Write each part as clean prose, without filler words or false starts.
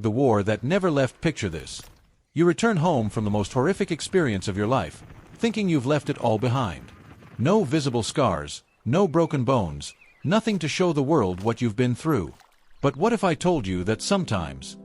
the war that never left. Picture this. You return home from the most horrific experience of your life, thinking you've left it all behind. No visible scars, no broken bones, nothing to show the world what you've been through. But what if I told you that sometimes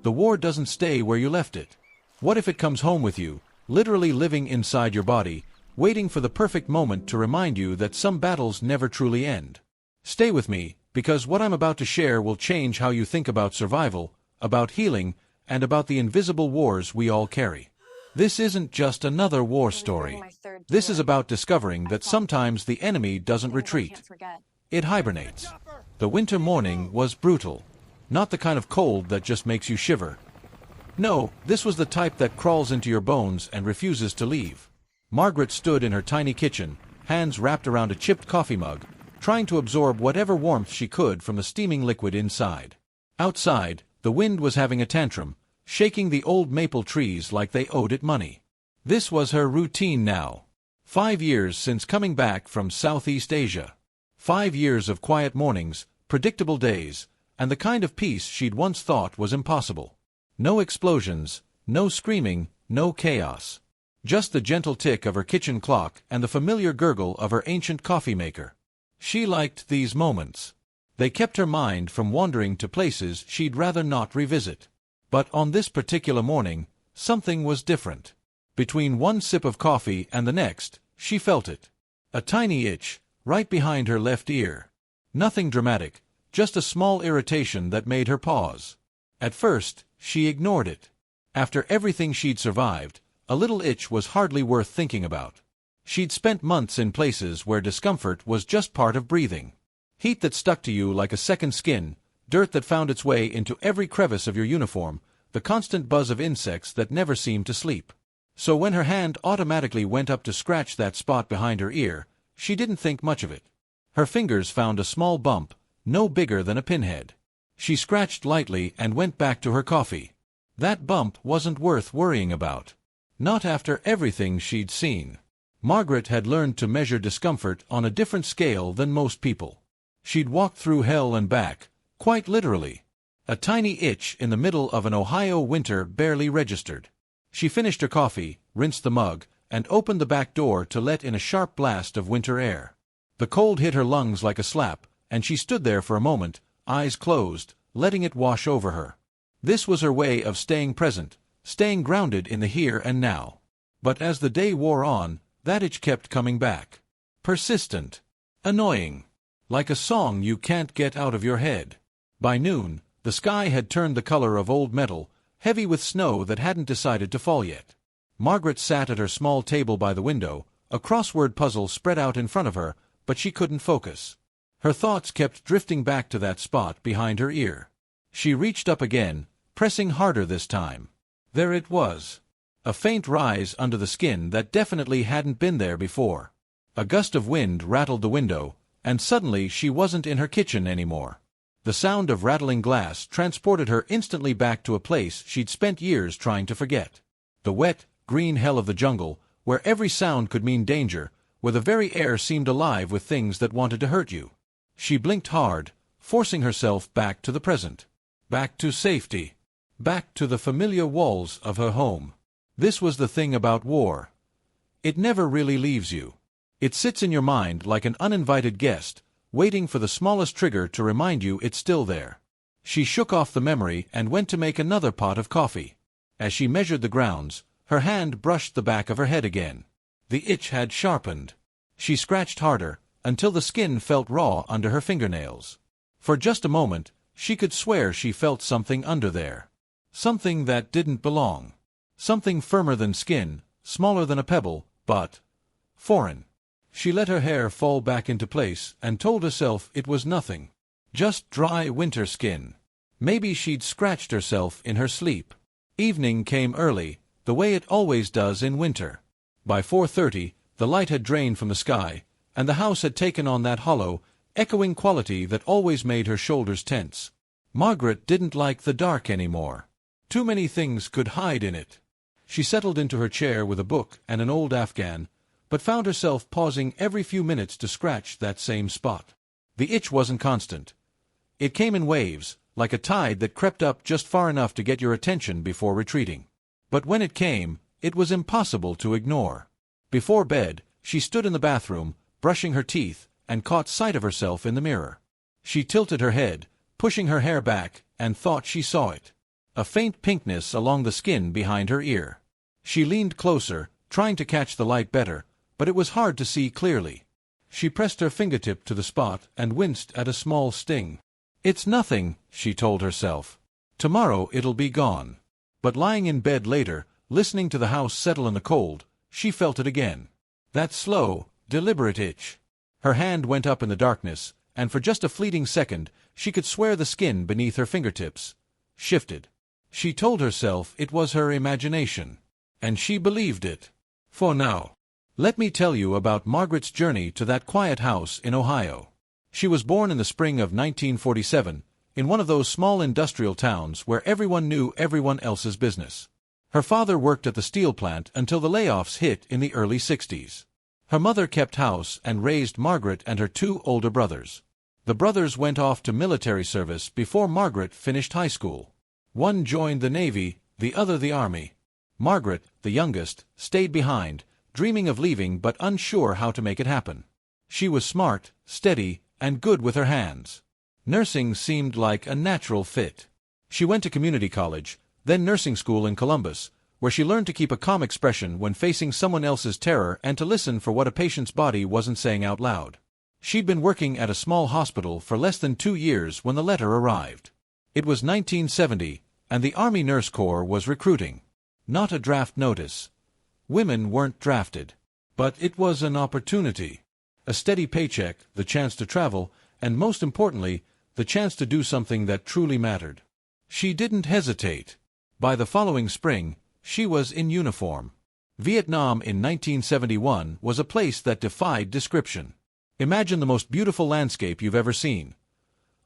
the war doesn't stay where you left it? What if it comes home with you, literally living inside your body, waiting for the perfect moment to remind you that some battles never truly end? Stay with me, because what I'm about to share will change how you think about survival, about healing, and about the invisible wars we all carry. This isn't just another war story. This is about discovering that sometimes the enemy doesn't retreat. It hibernates. The winter morning was brutal. Not the kind of cold that just makes you shiver. No, this was the type that crawls into your bones and refuses to leave. Margaret stood in her tiny kitchen, hands wrapped around a chipped coffee mug, trying to absorb whatever warmth she could from the steaming liquid inside. Outside, the wind was having a tantrum, shaking the old maple trees like they owed it money. This was her routine now. 5 years since coming back from Southeast Asia. 5 years of quiet mornings, predictable days, and the kind of peace she'd once thought was impossible. No explosions, no screaming, no chaos. Just the gentle tick of her kitchen clock and the familiar gurgle of her ancient coffee maker. She liked these moments. They kept her mind from wandering to places she'd rather not revisit. But on this particular morning, something was different. Between one sip of coffee and the next, she felt it. A tiny itch, right behind her left ear. Nothing dramatic, just a small irritation that made her pause. At first, she ignored it. After everything she'd survived, a little itch was hardly worth thinking about. She'd spent months in places where discomfort was just part of breathing. Heat that stuck to you like a second skin, dirt that found its way into every crevice of your uniform, the constant buzz of insects that never seemed to sleep. So when her hand automatically went up to scratch that spot behind her ear, she didn't think much of it. Her fingers found a small bump, no bigger than a pinhead. She scratched lightly and went back to her coffee. That bump wasn't worth worrying about. Not after everything she'd seen. Margaret had learned to measure discomfort on a different scale than most people. She'd walked through hell and back, quite literally. A tiny itch in the middle of an Ohio winter barely registered. She finished her coffee, rinsed the mug, and opened the back door to let in a sharp blast of winter air. The cold hit her lungs like a slap, and she stood there for a moment, eyes closed, letting it wash over her. This was her way of staying present, staying grounded in the here and now. But as the day wore on, that itch kept coming back. Persistent. Annoying. Like a song you can't get out of your head. By noon, the sky had turned the color of old metal, heavy with snow that hadn't decided to fall yet. Margaret sat at her small table by the window, a crossword puzzle spread out in front of her, but she couldn't focus. Her thoughts kept drifting back to that spot behind her ear. She reached up again, pressing harder this time. There it was. A faint rise under the skin that definitely hadn't been there before. A gust of wind rattled the window, and suddenly she wasn't in her kitchen anymore. The sound of rattling glass transported her instantly back to a place she'd spent years trying to forget. The wet, green hell of the jungle, where every sound could mean danger, where the very air seemed alive with things that wanted to hurt you. She blinked hard, forcing herself back to the present. Back to safety. Back to the familiar walls of her home. This was the thing about war. It never really leaves you. It sits in your mind like an uninvited guest, waiting for the smallest trigger to remind you it's still there. She shook off the memory and went to make another pot of coffee. As she measured the grounds, her hand brushed the back of her head again. The itch had sharpened. She scratched harder, until the skin felt raw under her fingernails. For just a moment, she could swear she felt something under there. Something that didn't belong. Something firmer than skin, smaller than a pebble, but foreign. She let her hair fall back into place and told herself it was nothing. Just dry winter skin. Maybe she'd scratched herself in her sleep. Evening came early, the way it always does in winter. By 4:30, the light had drained from the sky, and the house had taken on that hollow, echoing quality that always made her shoulders tense. Margaret didn't like the dark anymore. Too many things could hide in it. She settled into her chair with a book and an old Afghan, but found herself pausing every few minutes to scratch that same spot. The itch wasn't constant. It came in waves, like a tide that crept up just far enough to get your attention before retreating. But when it came, it was impossible to ignore. Before bed, she stood in the bathroom, brushing her teeth, and caught sight of herself in the mirror. She tilted her head, pushing her hair back, and thought she saw it. A faint pinkness along the skin behind her ear. She leaned closer, trying to catch the light better, but it was hard to see clearly. She pressed her fingertip to the spot and winced at a small sting. "It's nothing," she told herself. "Tomorrow it'll be gone." But lying in bed later, listening to the house settle in the cold, she felt it again. That slow, deliberate itch. Her hand went up in the darkness, and for just a fleeting second, she could swear the skin beneath her fingertips shifted. She told herself it was her imagination. And she believed it. For now. Let me tell you about Margaret's journey to that quiet house in Ohio. She was born in the spring of 1947, in one of those small industrial towns where everyone knew everyone else's business. Her father worked at the steel plant until the layoffs hit in the early 60s. Her mother kept house and raised Margaret and her two older brothers. The brothers went off to military service before Margaret finished high school. One joined the Navy, the other the Army. Margaret, the youngest, stayed behind, dreaming of leaving but unsure how to make it happen. She was smart, steady, and good with her hands. Nursing seemed like a natural fit. She went to community college, then nursing school in Columbus, where she learned to keep a calm expression when facing someone else's terror and to listen for what a patient's body wasn't saying out loud. She'd been working at a small hospital for less than 2 years when the letter arrived. It was 1970, and the Army Nurse Corps was recruiting. Not a draft notice. Women weren't drafted. But it was an opportunity. A steady paycheck, the chance to travel, and most importantly, the chance to do something that truly mattered. She didn't hesitate. By the following spring, she was in uniform. Vietnam in 1971 was a place that defied description. Imagine the most beautiful landscape you've ever seen.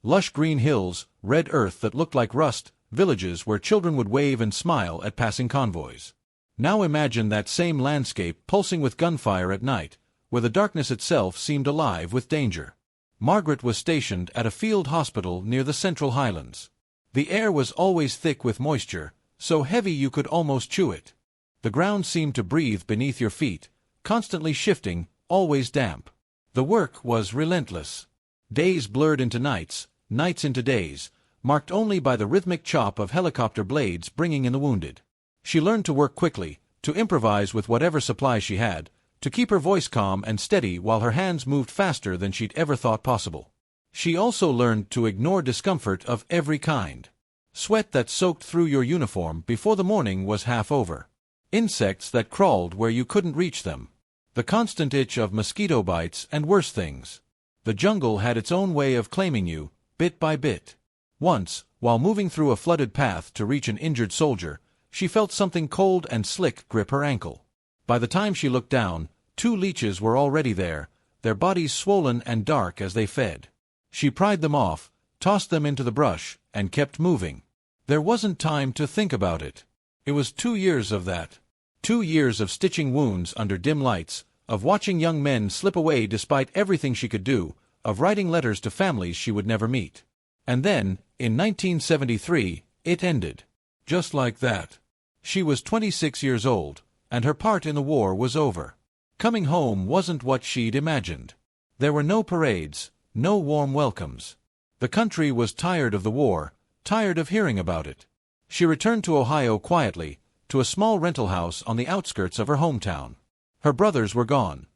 Lush green hills, red earth that looked like rust, villages where children would wave and smile at passing convoys. Now imagine that same landscape pulsing with gunfire at night, where the darkness itself seemed alive with danger. Margaret was stationed at a field hospital near the Central Highlands. The air was always thick with moisture, so heavy you could almost chew it. The ground seemed to breathe beneath your feet, constantly shifting, always damp. The work was relentless. Days blurred into nights, nights into days, marked only by the rhythmic chop of helicopter blades bringing in the wounded. She learned to work quickly, to improvise with whatever supplies she had, to keep her voice calm and steady while her hands moved faster than she'd ever thought possible. She also learned to ignore discomfort of every kind. Sweat that soaked through your uniform before the morning was half over. Insects that crawled where you couldn't reach them. The constant itch of mosquito bites and worse things. The jungle had its own way of claiming you, bit by bit. Once, while moving through a flooded path to reach an injured soldier, she felt something cold and slick grip her ankle. By the time she looked down, 2 leeches were already there, their bodies swollen and dark as they fed. She pried them off, tossed them into the brush, and kept moving. There wasn't time to think about it. It was 2 years of that. 2 years of stitching wounds under dim lights, of watching young men slip away despite everything she could do, of writing letters to families she would never meet. And then, in 1973, it ended. Just like that. She was 26 years old, and her part in the war was over. Coming home wasn't what she'd imagined. There were no parades, no warm welcomes. The country was tired of the war, tired of hearing about it. She returned to Ohio quietly, to a small rental house on the outskirts of her hometown. Her brothers were gone.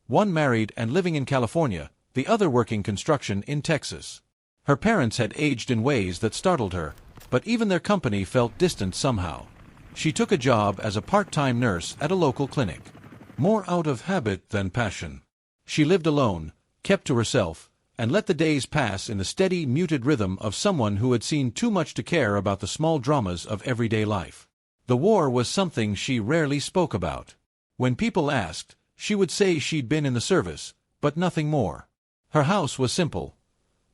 One married and living in California, the other working construction in Texas. Her parents had aged in ways that startled her, but even their company felt distant somehow. She took a job as a part-time nurse at a local clinic. More out of habit than passion. She lived alone, kept to herself, and let the days pass in the steady, muted rhythm of someone who had seen too much to care about the small dramas of everyday life. The war was something she rarely spoke about. When people asked, she would say she'd been in the service, but nothing more. Her house was simple.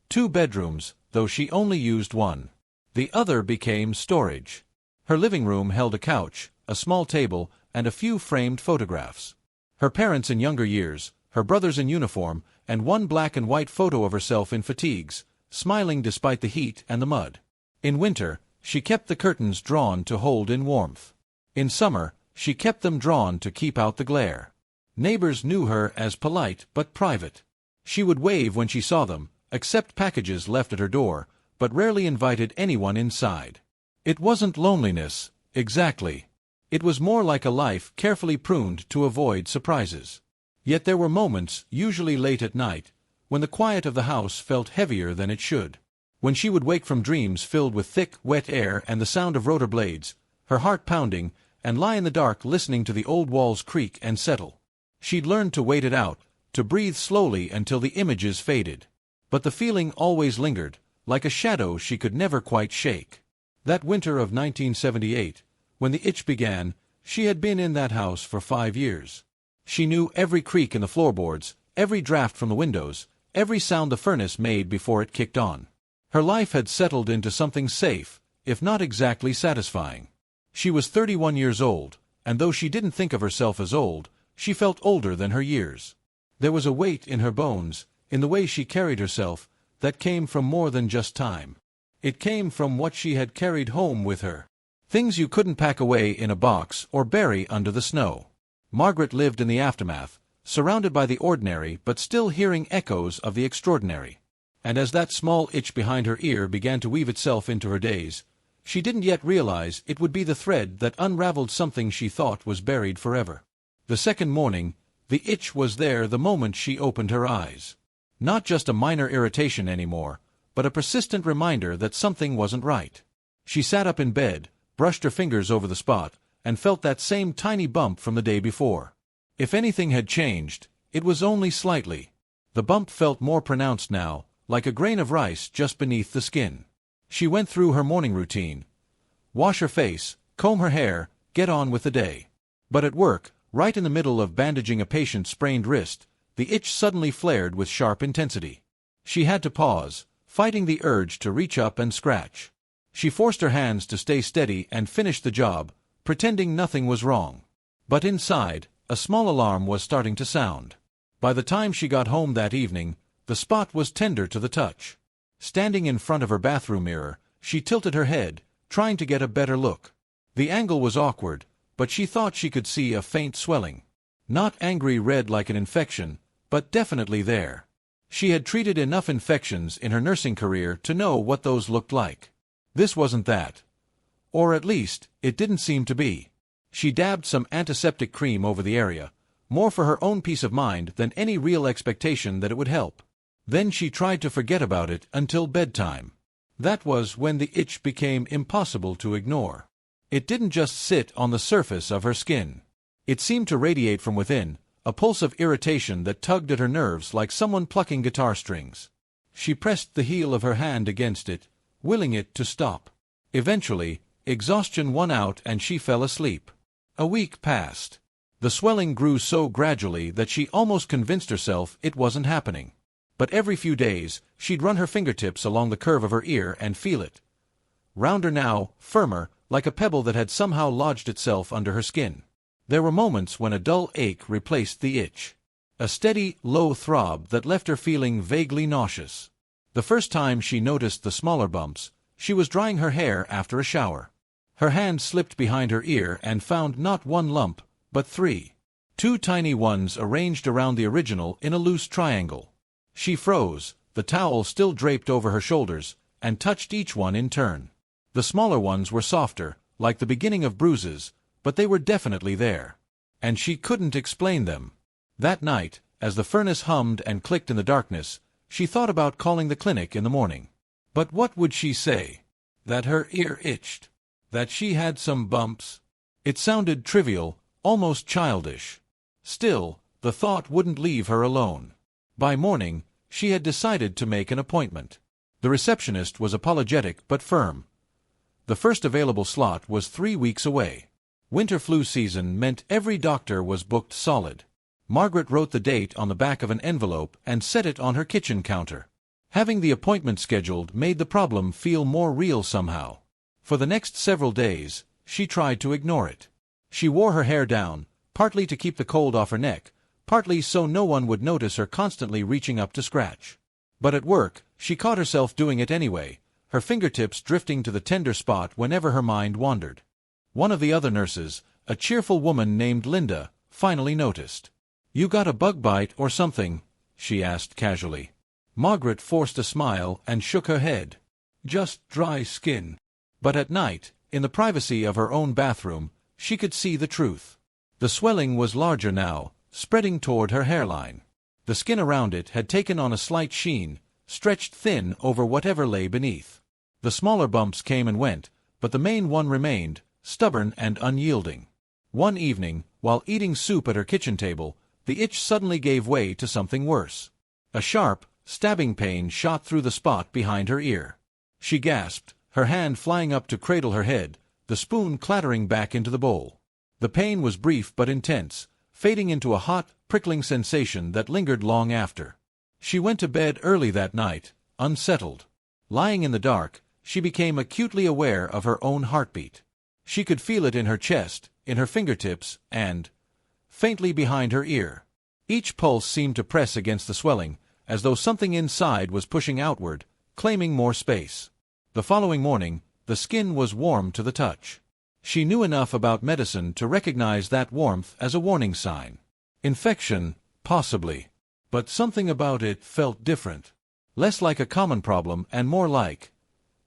2 bedrooms, though she only used one. The other became storage. Her living room held a couch, a small table, and a few framed photographs. Her parents in younger years, her brothers in uniform, and one black and white photo of herself in fatigues, smiling despite the heat and the mud. In winter, she kept the curtains drawn to hold in warmth. In summer, she kept them drawn to keep out the glare. Neighbors knew her as polite but private. She would wave when she saw them, accept packages left at her door, but rarely invited anyone inside. It wasn't loneliness, exactly. It was more like a life carefully pruned to avoid surprises. Yet there were moments, usually late at night, when the quiet of the house felt heavier than it should. When she would wake from dreams filled with thick, wet air and the sound of rotor blades, her heart pounding, and lie in the dark listening to the old walls creak and settle. She'd learned to wait it out, to breathe slowly until the images faded. But the feeling always lingered, like a shadow she could never quite shake. That winter of 1978, when the itch began, she had been in that house for 5 years. She knew every creak in the floorboards, every draft from the windows, every sound the furnace made before it kicked on. Her life had settled into something safe, if not exactly satisfying. She was 31 years old, and though she didn't think of herself as old, she felt older than her years. There was a weight in her bones, in the way she carried herself, that came from more than just time. It came from what she had carried home with her. Things you couldn't pack away in a box or bury under the snow. Margaret lived in the aftermath, surrounded by the ordinary but still hearing echoes of the extraordinary. And as that small itch behind her ear began to weave itself into her days, she didn't yet realize it would be the thread that unraveled something she thought was buried forever. The second morning, the itch was there the moment she opened her eyes. Not just a minor irritation anymore, but a persistent reminder that something wasn't right. She sat up in bed, brushed her fingers over the spot, and felt that same tiny bump from the day before. If anything had changed, it was only slightly. The bump felt more pronounced now, like a grain of rice just beneath the skin. She went through her morning routine. Wash her face, comb her hair, get on with the day. But at work, right in the middle of bandaging a patient's sprained wrist, the itch suddenly flared with sharp intensity. She had to pause, fighting the urge to reach up and scratch. She forced her hands to stay steady and finish the job, pretending nothing was wrong. But inside, a small alarm was starting to sound. By the time she got home that evening, the spot was tender to the touch. Standing in front of her bathroom mirror, she tilted her head, trying to get a better look. The angle was awkward, but she thought she could see a faint swelling. Not angry red like an infection, but definitely there. She had treated enough infections in her nursing career to know what those looked like. This wasn't that. Or at least, it didn't seem to be. She dabbed some antiseptic cream over the area, more for her own peace of mind than any real expectation that it would help. Then she tried to forget about it until bedtime. That was when the itch became impossible to ignore. It didn't just sit on the surface of her skin. It seemed to radiate from within, a pulse of irritation that tugged at her nerves like someone plucking guitar strings. She pressed the heel of her hand against it, willing it to stop. Eventually, exhaustion won out and she fell asleep. A week passed. The swelling grew so gradually that she almost convinced herself it wasn't happening. But every few days, she'd run her fingertips along the curve of her ear and feel it. Rounder now, firmer, like a pebble that had somehow lodged itself under her skin. There were moments when a dull ache replaced the itch. A steady, low throb that left her feeling vaguely nauseous. The first time she noticed the smaller bumps, she was drying her hair after a shower. Her hand slipped behind her ear and found not one lump, but 3. 2 tiny ones arranged around the original in a loose triangle. She froze, the towel still draped over her shoulders, and touched each one in turn. The smaller ones were softer, like the beginning of bruises, but they were definitely there. And she couldn't explain them. That night, as the furnace hummed and clicked in the darkness, she thought about calling the clinic in the morning. But what would she say? That her ear itched? That she had some bumps? It sounded trivial, almost childish. Still, the thought wouldn't leave her alone. By morning, she had decided to make an appointment. The receptionist was apologetic but firm. The first available slot was 3 weeks away. Winter flu season meant every doctor was booked solid. Margaret wrote the date on the back of an envelope and set it on her kitchen counter. Having the appointment scheduled made the problem feel more real somehow. For the next several days, she tried to ignore it. She wore her hair down, partly to keep the cold off her neck, partly so no one would notice her constantly reaching up to scratch. But at work, She caught herself doing it anyway, her fingertips drifting to the tender spot whenever her mind wandered. One of the other nurses, a cheerful woman named Linda, finally noticed. "You got a bug bite or something?" she asked casually. Margaret forced a smile and shook her head. "Just dry skin." But at night, in the privacy of her own bathroom, she could see the truth. The swelling was larger now, spreading toward her hairline. The skin around it had taken on a slight sheen, stretched thin over whatever lay beneath. The smaller bumps came and went, but the main one remained, stubborn and unyielding. One evening, while eating soup at her kitchen table, the itch suddenly gave way to something worse. A sharp, stabbing pain shot through the spot behind her ear. She gasped, her hand flying up to cradle her head, the spoon clattering back into the bowl. The pain was brief but intense, fading into a hot, prickling sensation that lingered long after. She went to bed early that night, unsettled. Lying in the dark, she became acutely aware of her own heartbeat. She could feel it in her chest, in her fingertips, and faintly behind her ear. Each pulse seemed to press against the swelling, as though something inside was pushing outward, claiming more space. The following morning, the skin was warm to the touch. She knew enough about medicine to recognize that warmth as a warning sign. Infection, possibly. But something about it felt different. Less like a common problem and more like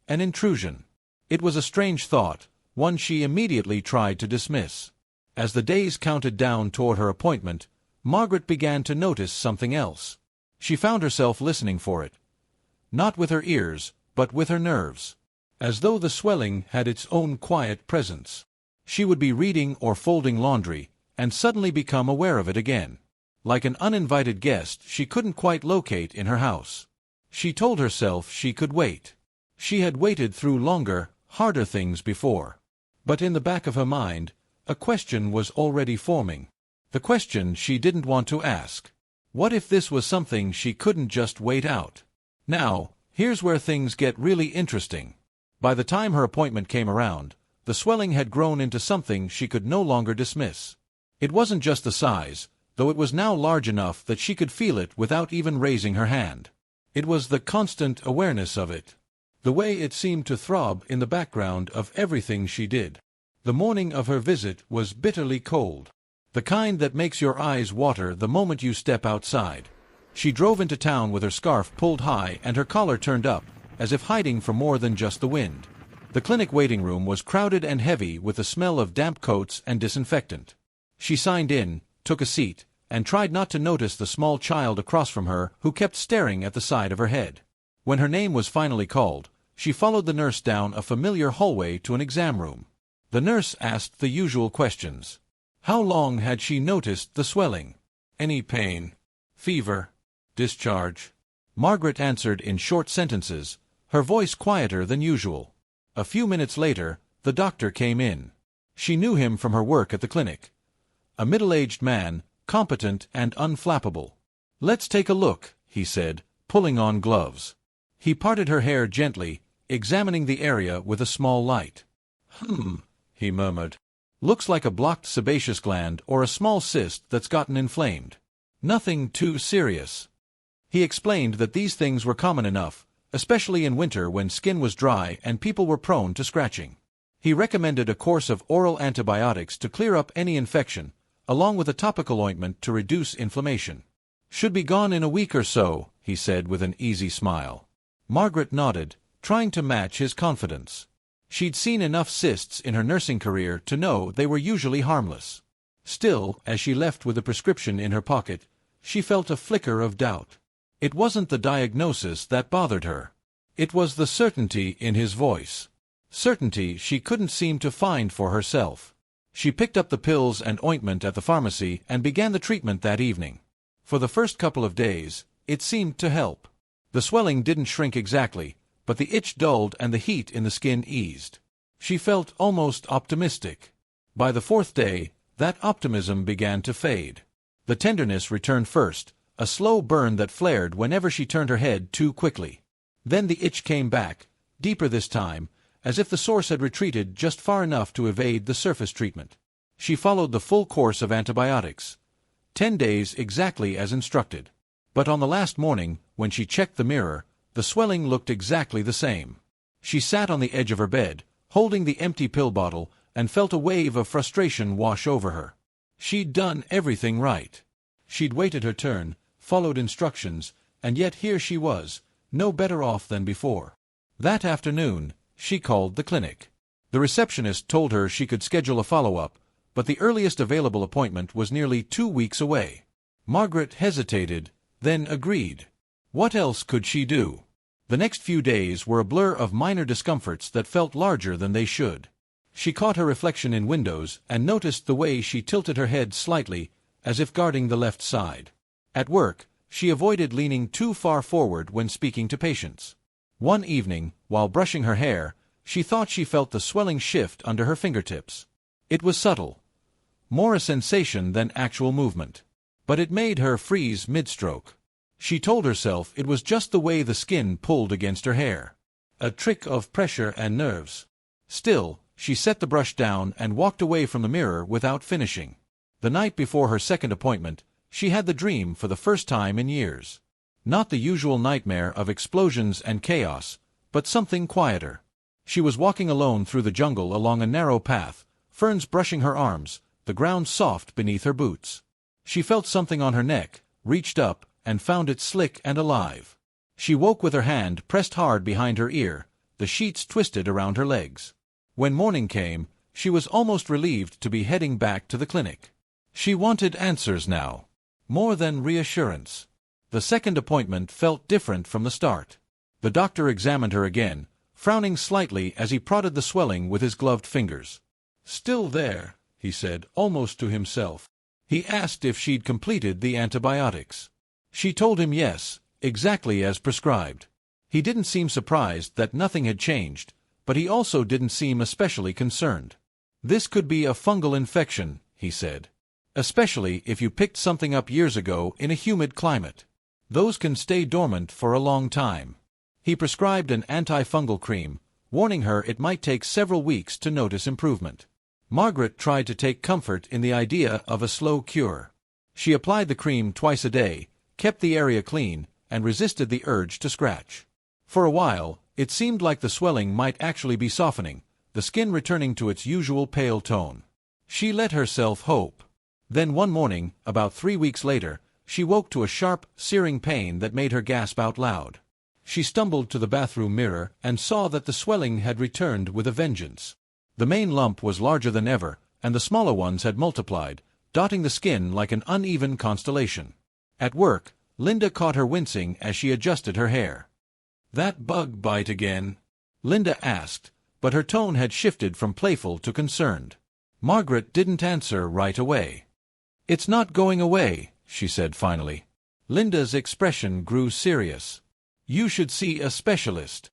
an intrusion. It was a strange thought, one she immediately tried to dismiss. As the days counted down toward her appointment, Margaret began to notice something else. She found herself listening for it. Not with her ears, but with her nerves. As though the swelling had its own quiet presence. She would be reading or folding laundry, and suddenly become aware of it again. Like an uninvited guest she couldn't quite locate in her house. She told herself she could wait. She had waited through longer, harder things before. But in the back of her mind, a question was already forming. The question she didn't want to ask. What if this was something she couldn't just wait out? Now, here's where things get really interesting. By the time her appointment came around, the swelling had grown into something she could no longer dismiss. It wasn't just the size, though it was now large enough that she could feel it without even raising her hand. It was the constant awareness of it. The way it seemed to throb in the background of everything she did. The morning of her visit was bitterly cold. The kind that makes your eyes water the moment you step outside. She drove into town with her scarf pulled high and her collar turned up, as if hiding from more than just the wind. The clinic waiting room was crowded and heavy with the smell of damp coats and disinfectant. She signed in, took a seat, and tried not to notice the small child across from her who kept staring at the side of her head. When her name was finally called, she followed the nurse down a familiar hallway to an exam room. The nurse asked the usual questions. How long had she noticed the swelling? Any pain? Fever? Discharge? Margaret answered in short sentences, her voice quieter than usual. A few minutes later, the doctor came in. She knew him from her work at the clinic. A middle-aged man, competent and unflappable. "Let's take a look," he said, pulling on gloves. He parted her hair gently, examining the area with a small light. He murmured. "Looks like a blocked sebaceous gland or a small cyst that's gotten inflamed. Nothing too serious." He explained that these things were common enough, especially in winter when skin was dry and people were prone to scratching. He recommended a course of oral antibiotics to clear up any infection, along with a topical ointment to reduce inflammation. "Should be gone in a week or so," he said with an easy smile. Margaret nodded, trying to match his confidence. She'd seen enough cysts in her nursing career to know they were usually harmless. Still, as she left with the prescription in her pocket, she felt a flicker of doubt. It wasn't the diagnosis that bothered her. It was the certainty in his voice. Certainty she couldn't seem to find for herself. She picked up the pills and ointment at the pharmacy and began the treatment that evening. For the first couple of days, it seemed to help. The swelling didn't shrink exactly, but the itch dulled and the heat in the skin eased. She felt almost optimistic. By the fourth day, that optimism began to fade. The tenderness returned first, a slow burn that flared whenever she turned her head too quickly. Then the itch came back, deeper this time, as if the source had retreated just far enough to evade the surface treatment. She followed the full course of antibiotics. 10 days exactly as instructed. But on the last morning, when she checked the mirror, the The swelling looked exactly the same. She sat on the edge of her bed, holding the empty pill bottle, and felt a wave of frustration wash over her. She'd done everything right. She'd waited her turn, followed instructions, and yet here she was, no better off than before. That afternoon, she called the clinic. The receptionist told her she could schedule a follow-up, but the earliest available appointment was nearly 2 weeks away. Margaret hesitated, then agreed. What else could she do? The next few days were a blur of minor discomforts that felt larger than they should. She caught her reflection in windows and noticed the way she tilted her head slightly, as if guarding the left side. At work, she avoided leaning too far forward when speaking to patients. One evening, while brushing her hair, she thought she felt the swelling shift under her fingertips. It was subtle, more a sensation than actual movement. But it made her freeze mid-stroke. She told herself it was just the way the skin pulled against her hair. A trick of pressure and nerves. Still, she set the brush down and walked away from the mirror without finishing. The night before her second appointment, she had the dream for the first time in years. Not the usual nightmare of explosions and chaos, but something quieter. She was walking alone through the jungle along a narrow path, ferns brushing her arms, the ground soft beneath her boots. She felt something on her neck, reached up, and found it slick and alive. She woke with her hand pressed hard behind her ear, the sheets twisted around her legs. When morning came, she was almost relieved to be heading back to the clinic. She wanted answers now, more than reassurance. The second appointment felt different from the start. The doctor examined her again, frowning slightly as he prodded the swelling with his gloved fingers. "Still there," he said, almost to himself. He asked if she'd completed the antibiotics. She told him yes, exactly as prescribed. He didn't seem surprised that nothing had changed, but he also didn't seem especially concerned. "This could be a fungal infection," he said. "Especially if you picked something up years ago in a humid climate. Those can stay dormant for a long time." He prescribed an antifungal cream, warning her it might take several weeks to notice improvement. Margaret tried to take comfort in the idea of a slow cure. She applied the cream twice a day, kept the area clean, and resisted the urge to scratch. For a while, it seemed like the swelling might actually be softening, the skin returning to its usual pale tone. She let herself hope. Then one morning, about 3 weeks later, she woke to a sharp, searing pain that made her gasp out loud. She stumbled to the bathroom mirror and saw that the swelling had returned with a vengeance. The main lump was larger than ever, and the smaller ones had multiplied, dotting the skin like an uneven constellation. At work, Linda caught her wincing as she adjusted her hair. "That bug bite again?" Linda asked, but her tone had shifted from playful to concerned. Margaret didn't answer right away. "It's not going away," she said finally. Linda's expression grew serious. "You should see a specialist."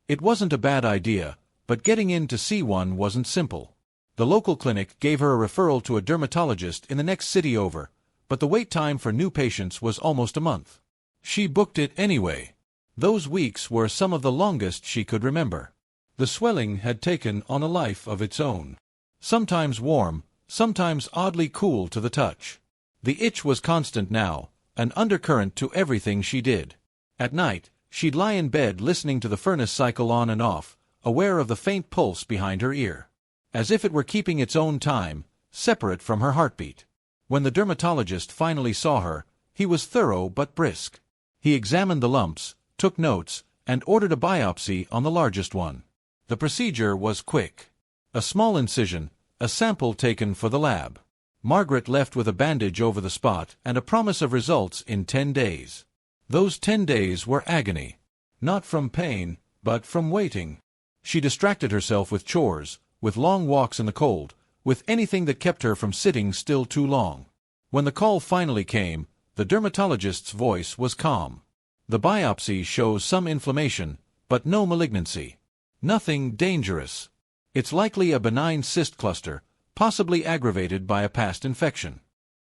It wasn't a bad idea, but getting in to see one wasn't simple. The local clinic gave her a referral to a dermatologist in the next city over, but the wait time for new patients was almost a month. She booked it anyway. Those weeks were some of the longest she could remember. The swelling had taken on a life of its own. Sometimes warm, sometimes oddly cool to the touch. The itch was constant now, an undercurrent to everything she did. At night, she'd lie in bed listening to the furnace cycle on and off, aware of the faint pulse behind her ear. As if it were keeping its own time, separate from her heartbeat. When the dermatologist finally saw her, he was thorough but brisk. He examined the lumps, took notes, and ordered a biopsy on the largest one. The procedure was quick. A small incision, a sample taken for the lab. Margaret left with a bandage over the spot and a promise of results in 10 days. Those 10 days were agony. Not from pain, but from waiting. She distracted herself with chores, with long walks in the cold, with anything that kept her from sitting still too long. When the call finally came, the dermatologist's voice was calm. "The biopsy shows some inflammation, but no malignancy. Nothing dangerous. It's likely a benign cyst cluster, possibly aggravated by a past infection."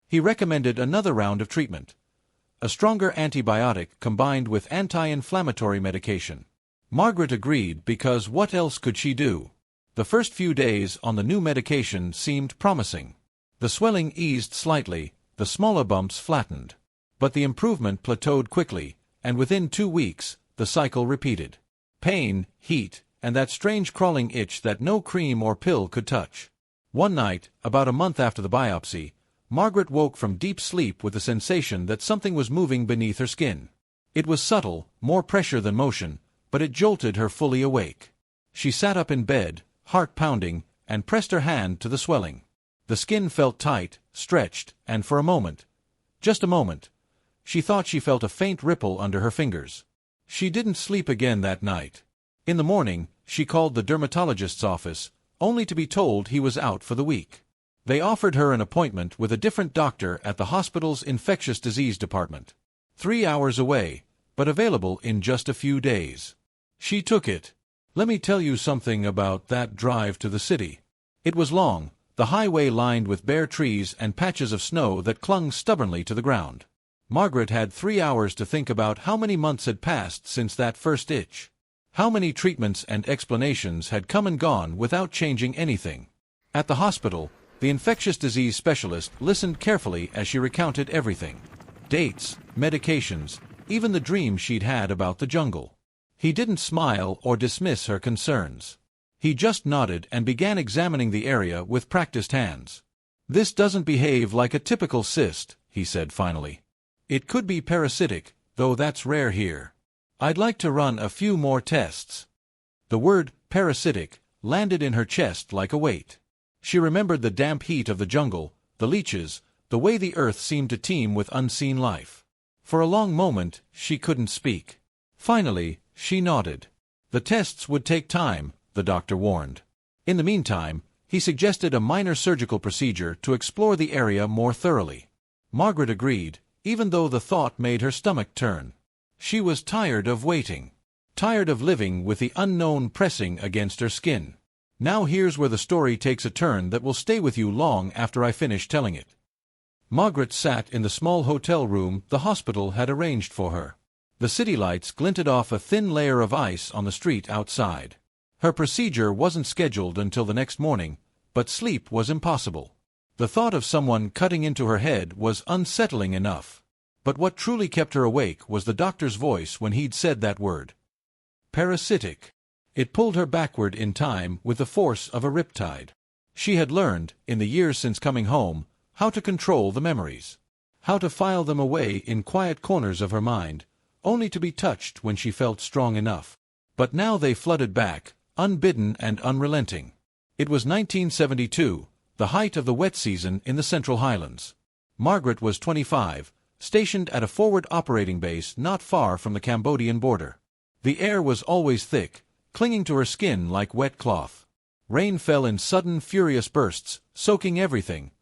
He recommended another round of treatment. A stronger antibiotic combined with anti-inflammatory medication. Margaret agreed because what else could she do? The first few days on the new medication seemed promising. The swelling eased slightly, the smaller bumps flattened. But the improvement plateaued quickly, and within 2 weeks, the cycle repeated. Pain, heat, and that strange crawling itch that no cream or pill could touch. One night, about a month after the biopsy, Margaret woke from deep sleep with the sensation that something was moving beneath her skin. It was subtle, more pressure than motion, but it jolted her fully awake. She sat up in bed, heart pounding, and pressed her hand to the swelling. The skin felt tight, stretched, and for a moment, just a moment, she thought she felt a faint ripple under her fingers. She didn't sleep again that night. In the morning, she called the dermatologist's office, only to be told he was out for the week. They offered her an appointment with a different doctor at the hospital's infectious disease department. 3 hours away, but available in just a few days. She took it. Let me tell you something about that drive to the city. It was long, the highway lined with bare trees and patches of snow that clung stubbornly to the ground. Margaret had 3 hours to think about how many months had passed since that first itch. How many treatments and explanations had come and gone without changing anything. At the hospital, the infectious disease specialist listened carefully as she recounted everything. Dates, medications, even the dream she'd had about the jungle. He didn't smile or dismiss her concerns. He just nodded and began examining the area with practiced hands. "This doesn't behave like a typical cyst," he said finally. "It could be parasitic, though that's rare here. I'd like to run a few more tests." The word parasitic landed in her chest like a weight. She remembered the damp heat of the jungle, the leeches, the way the earth seemed to teem with unseen life. For a long moment, she couldn't speak. Finally, she nodded. The tests would take time, the doctor warned. In the meantime, he suggested a minor surgical procedure to explore the area more thoroughly. Margaret agreed, even though the thought made her stomach turn. She was tired of waiting. Tired of living with the unknown pressing against her skin. Now here's where the story takes a turn that will stay with you long after I finish telling it. Margaret sat in the small hotel room the hospital had arranged for her. The city lights glinted off a thin layer of ice on the street outside. Her procedure wasn't scheduled until the next morning, but sleep was impossible. The thought of someone cutting into her head was unsettling enough. But what truly kept her awake was the doctor's voice when he'd said that word. Parasitic. It pulled her backward in time with the force of a riptide. She had learned, in the years since coming home, how to control the memories. How to file them away in quiet corners of her mind, only to be touched when she felt strong enough. But now they flooded back, unbidden and unrelenting. It was 1972, the height of the wet season in the Central Highlands. Margaret was 25, stationed at a forward operating base not far from the Cambodian border. The air was always thick, clinging to her skin like wet cloth. Rain fell in sudden, furious bursts, soaking everything.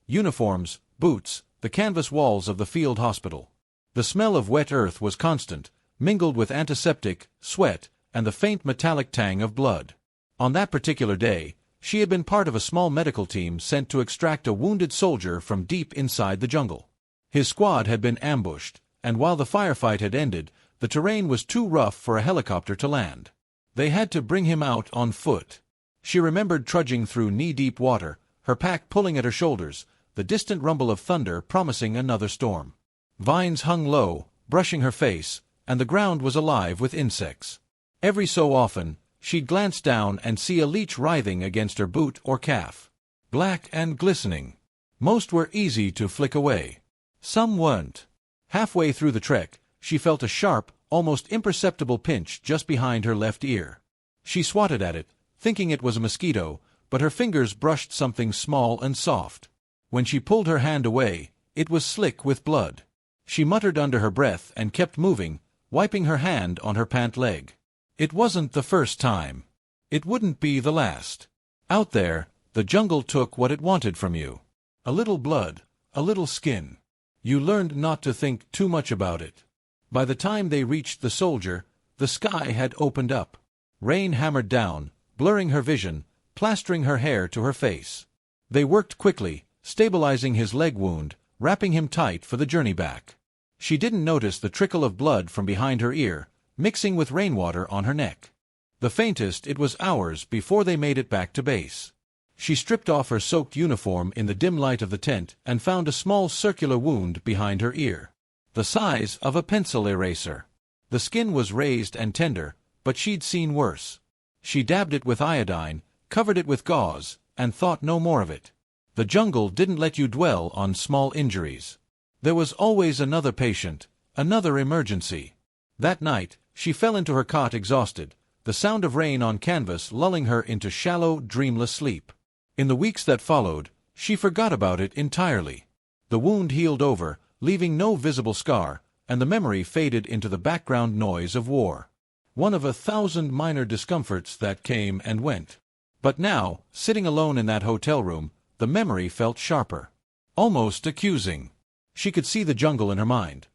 Uniforms, boots, the canvas walls of the field hospital. The smell of wet earth was constant, mingled with antiseptic, sweat, and the faint metallic tang of blood. On that particular day, she had been part of a small medical team sent to extract a wounded soldier from deep inside the jungle. His squad had been ambushed, and while the firefight had ended, the terrain was too rough for a helicopter to land. They had to bring him out on foot. She remembered trudging through knee-deep water, her pack pulling at her shoulders, the distant rumble of thunder promising another storm. Vines hung low, brushing her face, and the ground was alive with insects. Every so often, she'd glance down and see a leech writhing against her boot or calf. Black and glistening. Most were easy to flick away. Some weren't. Halfway through the trek, she felt a sharp, almost imperceptible pinch just behind her left ear. She swatted at it, thinking it was a mosquito, but her fingers brushed something small and soft. When she pulled her hand away, it was slick with blood. She muttered under her breath and kept moving, wiping her hand on her pant leg. It wasn't the first time. It wouldn't be the last. Out there, the jungle took what it wanted from you. A little blood, a little skin. You learned not to think too much about it. By the time they reached the soldier, the sky had opened up. Rain hammered down, blurring her vision, plastering her hair to her face. They worked quickly, stabilizing his leg wound, wrapping him tight for the journey back. She didn't notice the trickle of blood from behind her ear, mixing with rainwater on her neck. The faintest, it was hours before they made it back to base. She stripped off her soaked uniform in the dim light of the tent and found a small circular wound behind her ear. The size of a pencil eraser. The skin was raised and tender, but she'd seen worse. She dabbed it with iodine, covered it with gauze, and thought no more of it. The jungle didn't let you dwell on small injuries. There was always another patient, another emergency. That night, she fell into her cot exhausted, the sound of rain on canvas lulling her into shallow, dreamless sleep. In the weeks that followed, she forgot about it entirely. The wound healed over, leaving no visible scar, and the memory faded into the background noise of war. One of 1,000 minor discomforts that came and went. But now, sitting alone in that hotel room, the memory felt sharper. Almost accusing. She could see the jungle in her mind.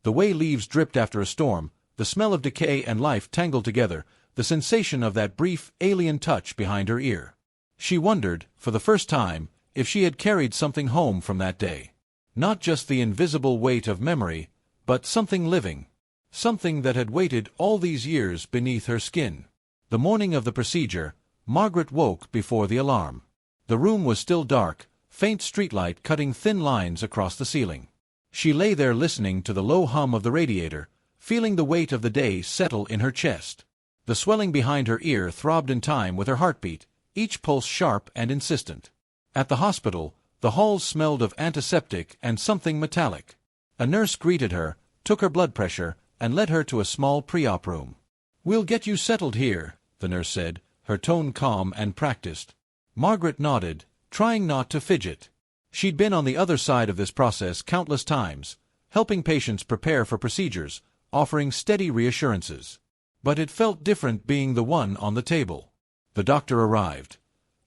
The way leaves dripped after a storm, the smell of decay and life tangled together, the sensation of that brief, alien touch behind her ear. She wondered, for the first time, if she had carried something home from that day. Not just the invisible weight of memory, but something living. Something that had waited all these years beneath her skin. The morning of the procedure, Margaret woke before the alarm. The room was still dark, faint streetlight cutting thin lines across the ceiling. She lay there listening to the low hum of the radiator, feeling the weight of the day settle in her chest. The swelling behind her ear throbbed in time with her heartbeat, each pulse sharp and insistent. At the hospital, the halls smelled of antiseptic and something metallic. A nurse greeted her, took her blood pressure, and led her to a small pre-op room. "We'll get you settled here," the nurse said, her tone calm and practiced. Margaret nodded, trying not to fidget. She'd been on the other side of this process countless times, helping patients prepare for procedures, offering steady reassurances. But it felt different being the one on the table. The doctor arrived.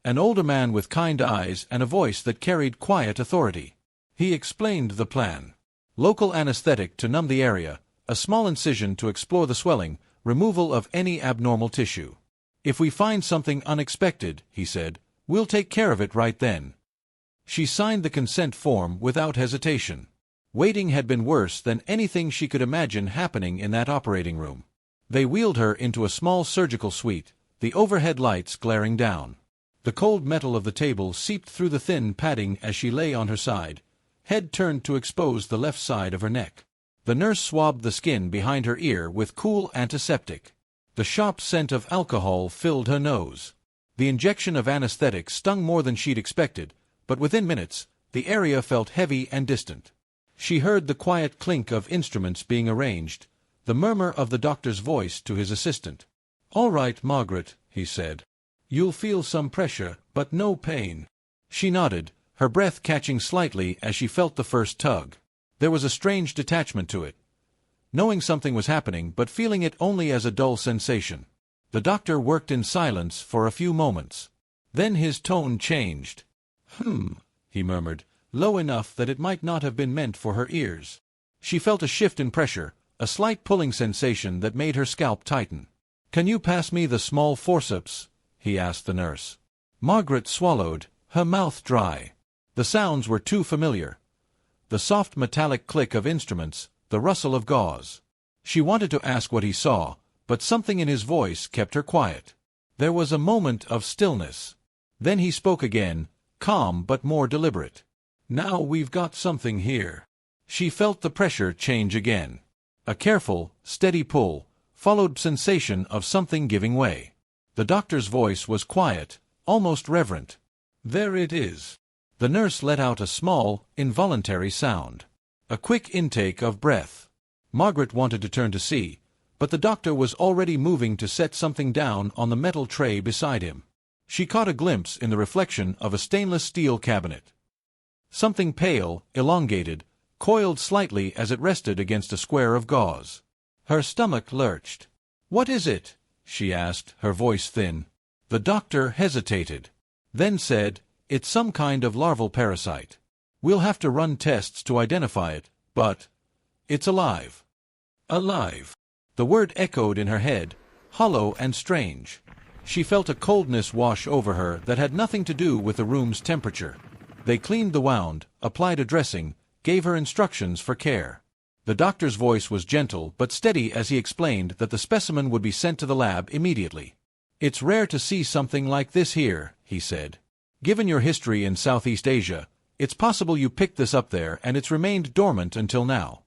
An older man with kind eyes and a voice that carried quiet authority. He explained the plan. Local anesthetic to numb the area, a small incision to explore the swelling, removal of any abnormal tissue. "If we find something unexpected," he said, "we'll take care of it right then." She signed the consent form without hesitation. Waiting had been worse than anything she could imagine happening in that operating room. They wheeled her into a small surgical suite, the overhead lights glaring down. The cold metal of the table seeped through the thin padding as she lay on her side, head turned to expose the left side of her neck. The nurse swabbed the skin behind her ear with cool antiseptic. The sharp scent of alcohol filled her nose. The injection of anesthetic stung more than she'd expected, but within minutes, the area felt heavy and distant. She heard the quiet clink of instruments being arranged, the murmur of the doctor's voice to his assistant. "All right, Margaret," he said. "You'll feel some pressure, but no pain." She nodded, her breath catching slightly as she felt the first tug. There was a strange detachment to it. Knowing something was happening, but feeling it only as a dull sensation. The doctor worked in silence for a few moments. Then his tone changed. He murmured, low enough that it might not have been meant for her ears. She felt a shift in pressure, a slight pulling sensation that made her scalp tighten. "Can you pass me the small forceps?" he asked the nurse. Margaret swallowed, her mouth dry. The sounds were too familiar. The soft metallic click of instruments, the rustle of gauze. She wanted to ask what he saw, but something in his voice kept her quiet. There was a moment of stillness. Then he spoke again, calm but more deliberate. "Now we've got something here." She felt the pressure change again. A careful, steady pull, followed sensation of something giving way. The doctor's voice was quiet, almost reverent. "There it is." The nurse let out a small, involuntary sound. A quick intake of breath. Margaret wanted to turn to see, but the doctor was already moving to set something down on the metal tray beside him. She caught a glimpse in the reflection of a stainless steel cabinet. Something pale, elongated, coiled slightly as it rested against a square of gauze. Her stomach lurched. "What is it?" she asked, her voice thin. The doctor hesitated. Then said, "It's some kind of larval parasite. We'll have to run tests to identify it, but it's alive." Alive. The word echoed in her head, hollow and strange. She felt a coldness wash over her that had nothing to do with the room's temperature. They cleaned the wound, applied a dressing, gave her instructions for care. The doctor's voice was gentle but steady as he explained that the specimen would be sent to the lab immediately. "It's rare to see something like this here," he said. "Given your history in Southeast Asia, it's possible you picked this up there and it's remained dormant until now."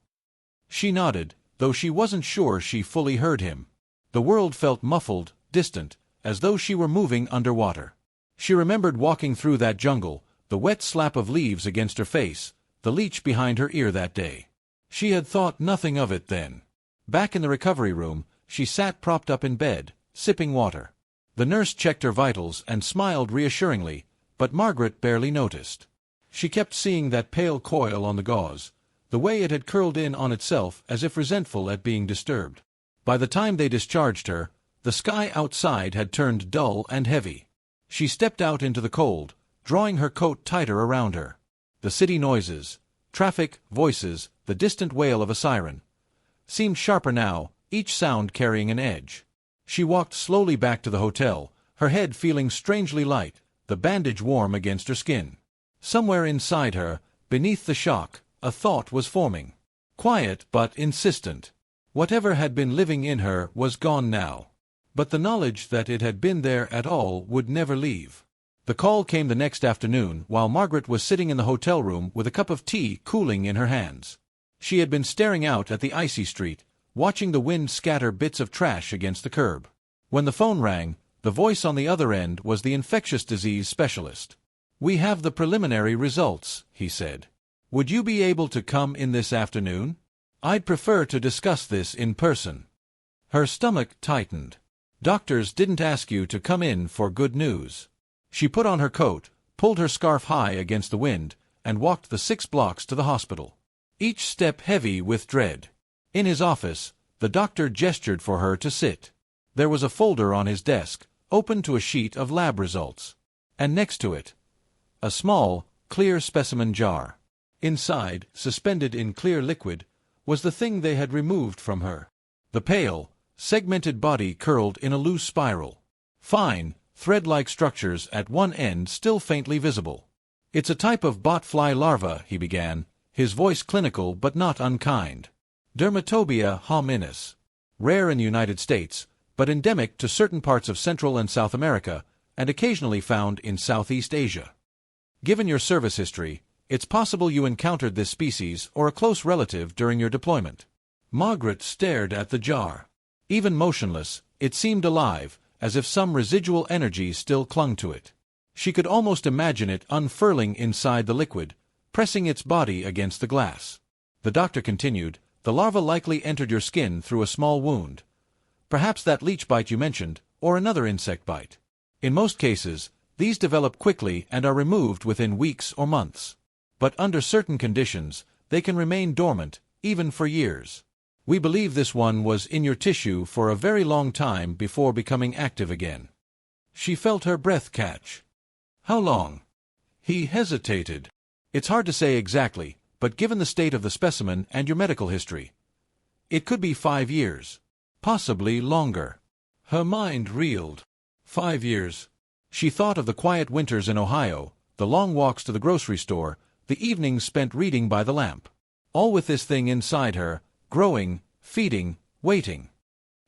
She nodded, though she wasn't sure she fully heard him. The world felt muffled, distant, as though she were moving underwater. She remembered walking through that jungle, the wet slap of leaves against her face, the leech behind her ear that day. She had thought nothing of it then. Back in the recovery room, she sat propped up in bed, sipping water. The nurse checked her vitals and smiled reassuringly, but Margaret barely noticed. She kept seeing that pale coil on the gauze, the way it had curled in on itself as if resentful at being disturbed. By the time they discharged her, the sky outside had turned dull and heavy. She stepped out into the cold, drawing her coat tighter around her. The city noises, traffic, voices, the distant wail of a siren, seemed sharper now, each sound carrying an edge. She walked slowly back to the hotel, her head feeling strangely light, the bandage warm against her skin. Somewhere inside her, beneath the shock, a thought was forming. Quiet but insistent. Whatever had been living in her was gone now. But the knowledge that it had been there at all would never leave. The call came the next afternoon while Margaret was sitting in the hotel room with a cup of tea cooling in her hands. She had been staring out at the icy street, watching the wind scatter bits of trash against the curb. When the phone rang, the voice on the other end was the infectious disease specialist. "We have the preliminary results," he said. "Would you be able to come in this afternoon? I'd prefer to discuss this in person." Her stomach tightened. Doctors didn't ask you to come in for good news. She put on her coat, pulled her scarf high against the wind, and walked the 6 blocks to the hospital. Each step heavy with dread. In his office, the doctor gestured for her to sit. There was a folder on his desk, open to a sheet of lab results. And next to it, a small, clear specimen jar. Inside, suspended in clear liquid, was the thing they had removed from her. The pale, segmented body curled in a loose spiral. Fine, thread-like structures at one end still faintly visible. "It's a type of botfly larva," he began, his voice clinical but not unkind. "Dermatobia hominis. Rare in the United States, but endemic to certain parts of Central and South America, and occasionally found in Southeast Asia. Given your service history, it's possible you encountered this species or a close relative during your deployment." Margaret stared at the jar. Even motionless, it seemed alive, as if some residual energy still clung to it. She could almost imagine it unfurling inside the liquid, pressing its body against the glass. The doctor continued, "The larva likely entered your skin through a small wound. Perhaps that leech bite you mentioned, or another insect bite. In most cases, these develop quickly and are removed within weeks or months. But under certain conditions, they can remain dormant, even for years. We believe this one was in your tissue for a very long time before becoming active again." She felt her breath catch. "How long?" He hesitated. "It's hard to say exactly, but given the state of the specimen and your medical history, it could be 5 years. Possibly longer." Her mind reeled. 5 years. She thought of the quiet winters in Ohio, the long walks to the grocery store, the evenings spent reading by the lamp. All with this thing inside her, growing, feeding, waiting.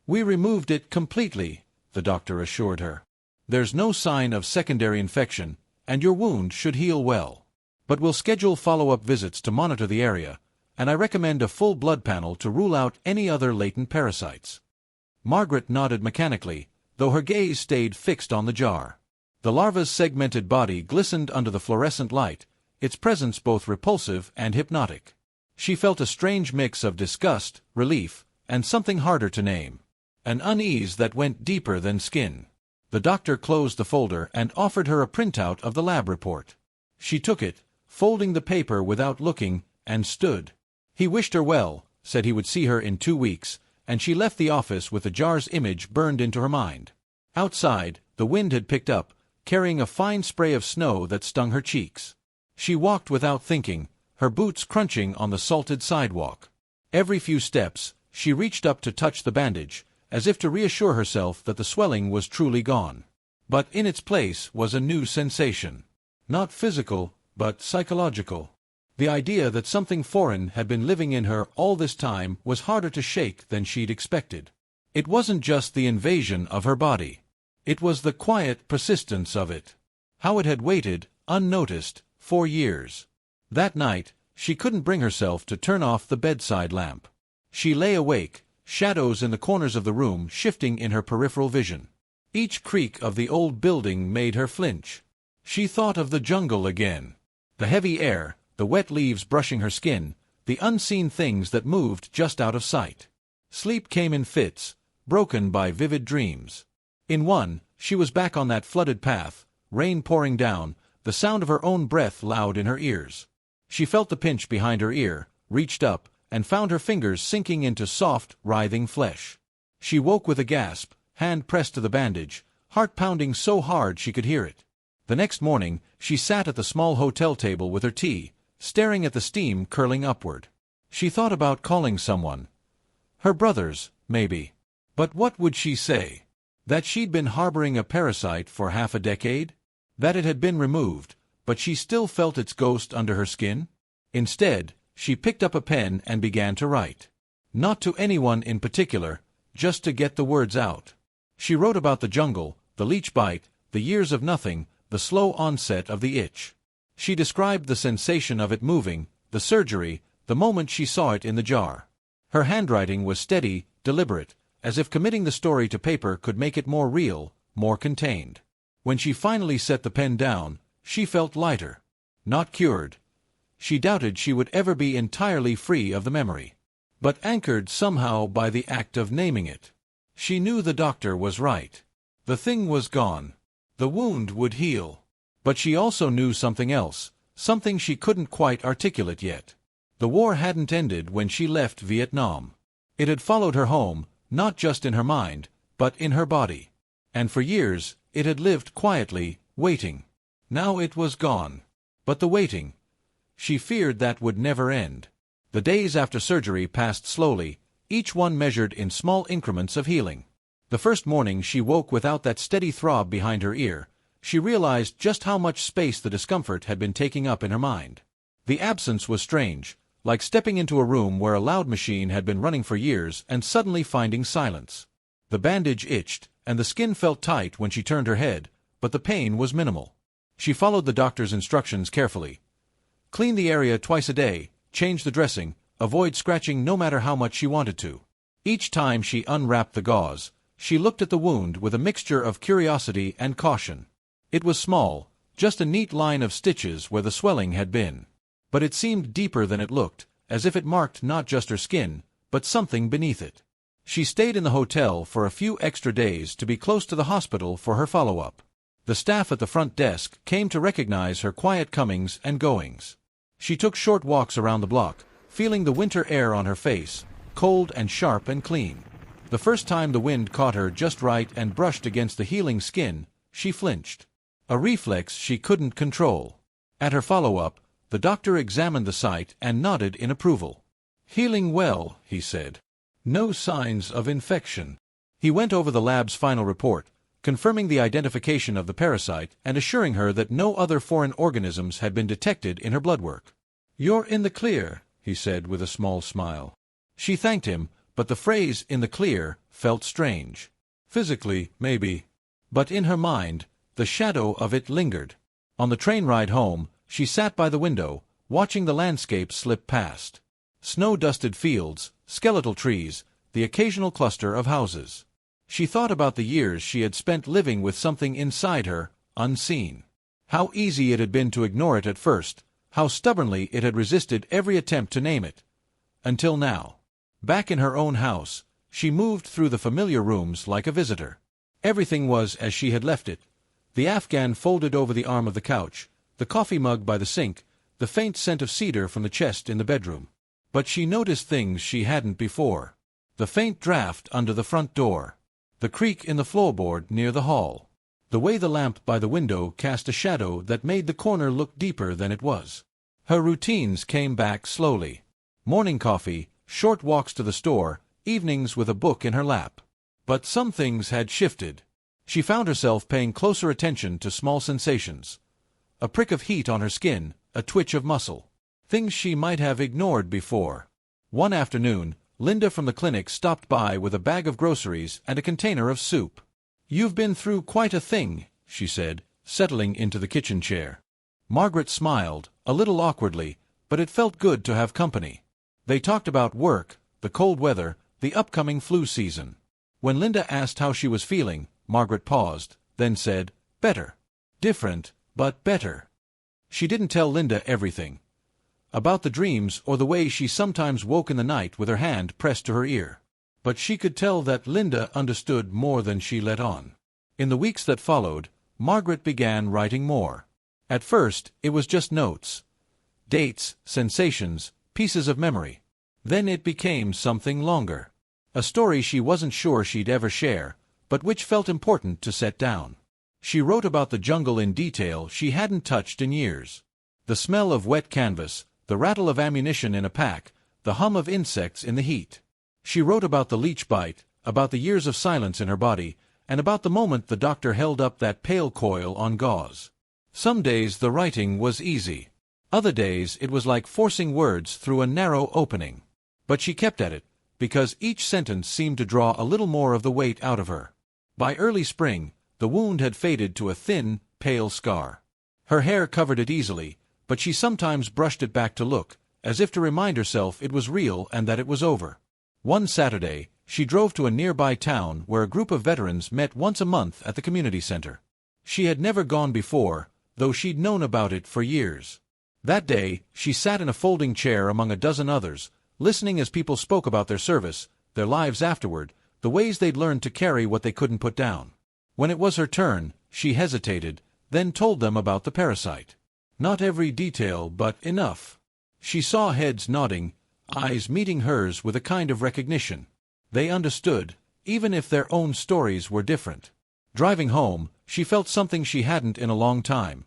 "We removed it completely," the doctor assured her. "There's no sign of secondary infection, and your wound should heal well. But we'll schedule follow-up visits to monitor the area, and I recommend a full blood panel to rule out any other latent parasites." Margaret nodded mechanically, though her gaze stayed fixed on the jar. The larva's segmented body glistened under the fluorescent light, its presence both repulsive and hypnotic. She felt a strange mix of disgust, relief, and something harder to name. An unease that went deeper than skin. The doctor closed the folder and offered her a printout of the lab report. She took it, folding the paper without looking, and stood. He wished her well, said he would see her in 2 weeks, and she left the office with the jar's image burned into her mind. Outside, the wind had picked up, carrying a fine spray of snow that stung her cheeks. She walked without thinking, her boots crunching on the salted sidewalk. Every few steps, she reached up to touch the bandage, as if to reassure herself that the swelling was truly gone. But in its place was a new sensation. Not physical, but psychological. The idea that something foreign had been living in her all this time was harder to shake than she'd expected. It wasn't just the invasion of her body. It was the quiet persistence of it. How it had waited, unnoticed, for years. That night, she couldn't bring herself to turn off the bedside lamp. She lay awake, shadows in the corners of the room shifting in her peripheral vision. Each creak of the old building made her flinch. She thought of the jungle again. The heavy air, the wet leaves brushing her skin, the unseen things that moved just out of sight. Sleep came in fits, broken by vivid dreams. In one, she was back on that flooded path, rain pouring down, the sound of her own breath loud in her ears. She felt the pinch behind her ear, reached up, and found her fingers sinking into soft, writhing flesh. She woke with a gasp, hand pressed to the bandage, heart pounding so hard she could hear it. The next morning, she sat at the small hotel table with her tea, staring at the steam curling upward. She thought about calling someone. Her brothers, maybe. But what would she say? That she'd been harboring a parasite for half a decade? That it had been removed, but she still felt its ghost under her skin? Instead, she picked up a pen and began to write. Not to anyone in particular, just to get the words out. She wrote about the jungle, the leech bite, the years of nothing, the slow onset of the itch. She described the sensation of it moving, the surgery, the moment she saw it in the jar. Her handwriting was steady, deliberate, as if committing the story to paper could make it more real, more contained. When she finally set the pen down, she felt lighter. Not cured. She doubted she would ever be entirely free of the memory. But anchored somehow by the act of naming it. She knew the doctor was right. The thing was gone. The wound would heal. But she also knew something else, something she couldn't quite articulate yet. The war hadn't ended when she left Vietnam. It had followed her home, not just in her mind, but in her body. And for years, it had lived quietly, waiting. Now it was gone. But the waiting. She feared that would never end. The days after surgery passed slowly, each one measured in small increments of healing. The first morning she woke without that steady throb behind her ear. She realized just how much space the discomfort had been taking up in her mind. The absence was strange, like stepping into a room where a loud machine had been running for years and suddenly finding silence. The bandage itched, and the skin felt tight when she turned her head, but the pain was minimal. She followed the doctor's instructions carefully. Clean the area twice a day, change the dressing, avoid scratching no matter how much she wanted to. Each time she unwrapped the gauze, she looked at the wound with a mixture of curiosity and caution. It was small, just a neat line of stitches where the swelling had been. But it seemed deeper than it looked, as if it marked not just her skin, but something beneath it. She stayed in the hotel for a few extra days to be close to the hospital for her follow-up. The staff at the front desk came to recognize her quiet comings and goings. She took short walks around the block, feeling the winter air on her face, cold and sharp and clean. The first time the wind caught her just right and brushed against the healing skin, she flinched. A reflex she couldn't control. At her follow-up, the doctor examined the site and nodded in approval. "Healing well," he said. "No signs of infection." He went over the lab's final report, confirming the identification of the parasite and assuring her that no other foreign organisms had been detected in her blood work. "You're in the clear," he said with a small smile. She thanked him, but the phrase "in the clear" felt strange. Physically, maybe. But in her mind, the shadow of it lingered. On the train ride home, she sat by the window, watching the landscape slip past. Snow-dusted fields, skeletal trees, the occasional cluster of houses. She thought about the years she had spent living with something inside her, unseen. How easy it had been to ignore it at first, how stubbornly it had resisted every attempt to name it. Until now. Back in her own house, she moved through the familiar rooms like a visitor. Everything was as she had left it. The Afghan folded over the arm of the couch, the coffee mug by the sink, the faint scent of cedar from the chest in the bedroom. But she noticed things she hadn't before. The faint draft under the front door. The creak in the floorboard near the hall. The way the lamp by the window cast a shadow that made the corner look deeper than it was. Her routines came back slowly. Morning coffee, short walks to the store, evenings with a book in her lap. But some things had shifted. She found herself paying closer attention to small sensations. A prick of heat on her skin, a twitch of muscle. Things she might have ignored before. One afternoon, Linda from the clinic stopped by with a bag of groceries and a container of soup. "You've been through quite a thing," she said, settling into the kitchen chair. Margaret smiled, a little awkwardly, but it felt good to have company. They talked about work, the cold weather, the upcoming flu season. When Linda asked how she was feeling, Margaret paused, then said, "Better. Different, but better." She didn't tell Linda everything about the dreams or the way she sometimes woke in the night with her hand pressed to her ear. But she could tell that Linda understood more than she let on. In the weeks that followed, Margaret began writing more. At first, it was just notes, dates, sensations, pieces of memory. Then it became something longer. A story she wasn't sure she'd ever share, but which felt important to set down. She wrote about the jungle in detail she hadn't touched in years. The smell of wet canvas, the rattle of ammunition in a pack, the hum of insects in the heat. She wrote about the leech bite, about the years of silence in her body, and about the moment the doctor held up that pale coil on gauze. Some days the writing was easy. Other days it was like forcing words through a narrow opening. But she kept at it, because each sentence seemed to draw a little more of the weight out of her. By early spring, the wound had faded to a thin, pale scar. Her hair covered it easily, but she sometimes brushed it back to look, as if to remind herself it was real and that it was over. One Saturday, she drove to a nearby town where a group of veterans met once a month at the community center. She had never gone before, though she'd known about it for years. That day, she sat in a folding chair among a dozen others, listening as people spoke about their service, their lives afterward, the ways they'd learned to carry what they couldn't put down. When it was her turn, she hesitated, then told them about the parasite. Not every detail, but enough. She saw heads nodding, eyes meeting hers with a kind of recognition. They understood, even if their own stories were different. Driving home, she felt something she hadn't in a long time.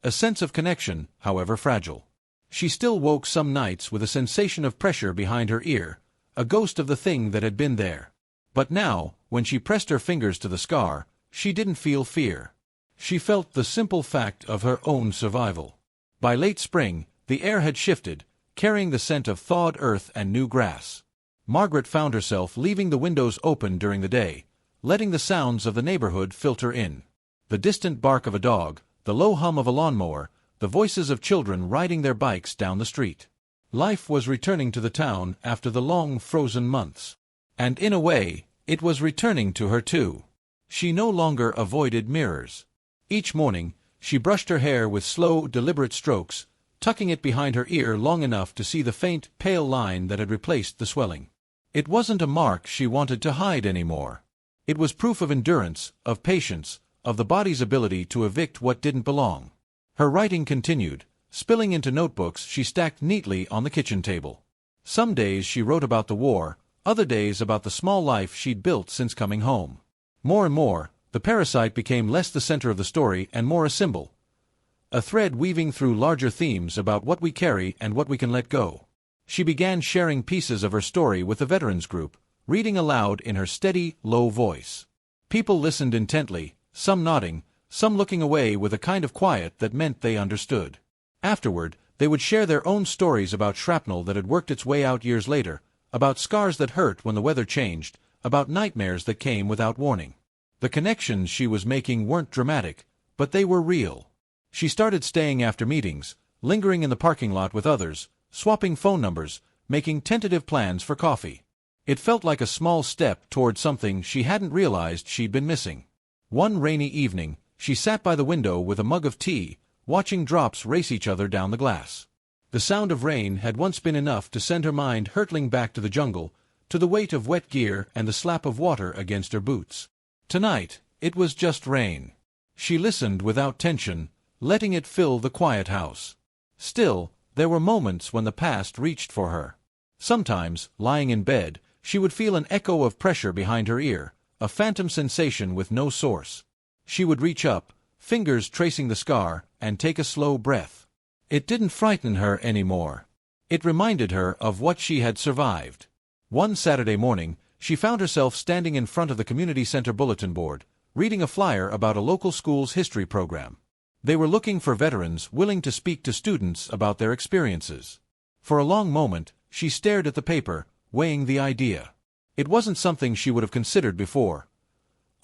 A sense of connection, however fragile. She still woke some nights with a sensation of pressure behind her ear, a ghost of the thing that had been there. But now, when she pressed her fingers to the scar, she didn't feel fear. She felt the simple fact of her own survival. By late spring, the air had shifted, carrying the scent of thawed earth and new grass. Margaret found herself leaving the windows open during the day, letting the sounds of the neighborhood filter in. The distant bark of a dog, the low hum of a lawnmower, the voices of children riding their bikes down the street. Life was returning to the town after the long frozen months. And in a way, it was returning to her too. She no longer avoided mirrors. Each morning, she brushed her hair with slow, deliberate strokes, tucking it behind her ear long enough to see the faint, pale line that had replaced the swelling. It wasn't a mark she wanted to hide anymore. It was proof of endurance, of patience, of the body's ability to evict what didn't belong. Her writing continued, spilling into notebooks she stacked neatly on the kitchen table. Some days she wrote about the war, other days about the small life she'd built since coming home. More and more, the parasite became less the center of the story and more a symbol. A thread weaving through larger themes about what we carry and what we can let go. She began sharing pieces of her story with the veterans group, reading aloud in her steady, low voice. People listened intently, some nodding, some looking away with a kind of quiet that meant they understood. Afterward, they would share their own stories about shrapnel that had worked its way out years later, about scars that hurt when the weather changed, about nightmares that came without warning. The connections she was making weren't dramatic, but they were real. She started staying after meetings, lingering in the parking lot with others, swapping phone numbers, making tentative plans for coffee. It felt like a small step toward something she hadn't realized she'd been missing. One rainy evening, she sat by the window with a mug of tea, watching drops race each other down the glass. The sound of rain had once been enough to send her mind hurtling back to the jungle, to the weight of wet gear and the slap of water against her boots. Tonight, it was just rain. She listened without tension, letting it fill the quiet house. Still, there were moments when the past reached for her. Sometimes, lying in bed, she would feel an echo of pressure behind her ear, a phantom sensation with no source. She would reach up, fingers tracing the scar, and take a slow breath. It didn't frighten her anymore. It reminded her of what she had survived. One Saturday morning, she found herself standing in front of the community center bulletin board, reading a flyer about a local school's history program. They were looking for veterans willing to speak to students about their experiences. For a long moment, she stared at the paper, weighing the idea. It wasn't something she would have considered before.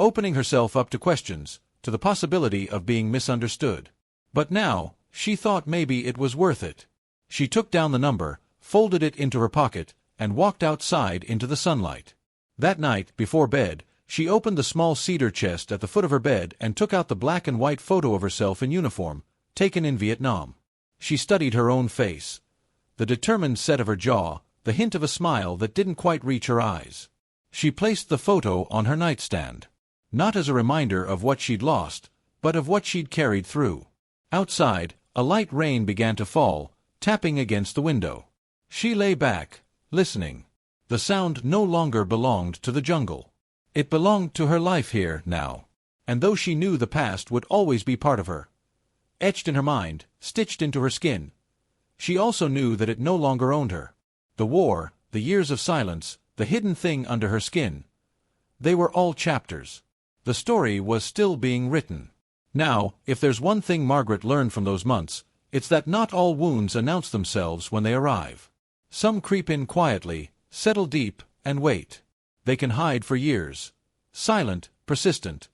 Opening herself up to questions, to the possibility of being misunderstood. But now, she thought maybe it was worth it. She took down the number, folded it into her pocket, and walked outside into the sunlight. That night, before bed, she opened the small cedar chest at the foot of her bed and took out the black and white photo of herself in uniform, taken in Vietnam. She studied her own face. The determined set of her jaw, the hint of a smile that didn't quite reach her eyes. She placed the photo on her nightstand. Not as a reminder of what she'd lost, but of what she'd carried through. Outside, a light rain began to fall, tapping against the window. She lay back, listening. The sound no longer belonged to the jungle. It belonged to her life here, now. And though she knew the past would always be part of her, etched in her mind, stitched into her skin, she also knew that it no longer owned her. The war, the years of silence, the hidden thing under her skin, they were all chapters. The story was still being written. Now, if there's one thing Margaret learned from those months, it's that not all wounds announce themselves when they arrive. Some creep in quietly, settle deep, and wait. They can hide for years, silent, persistent,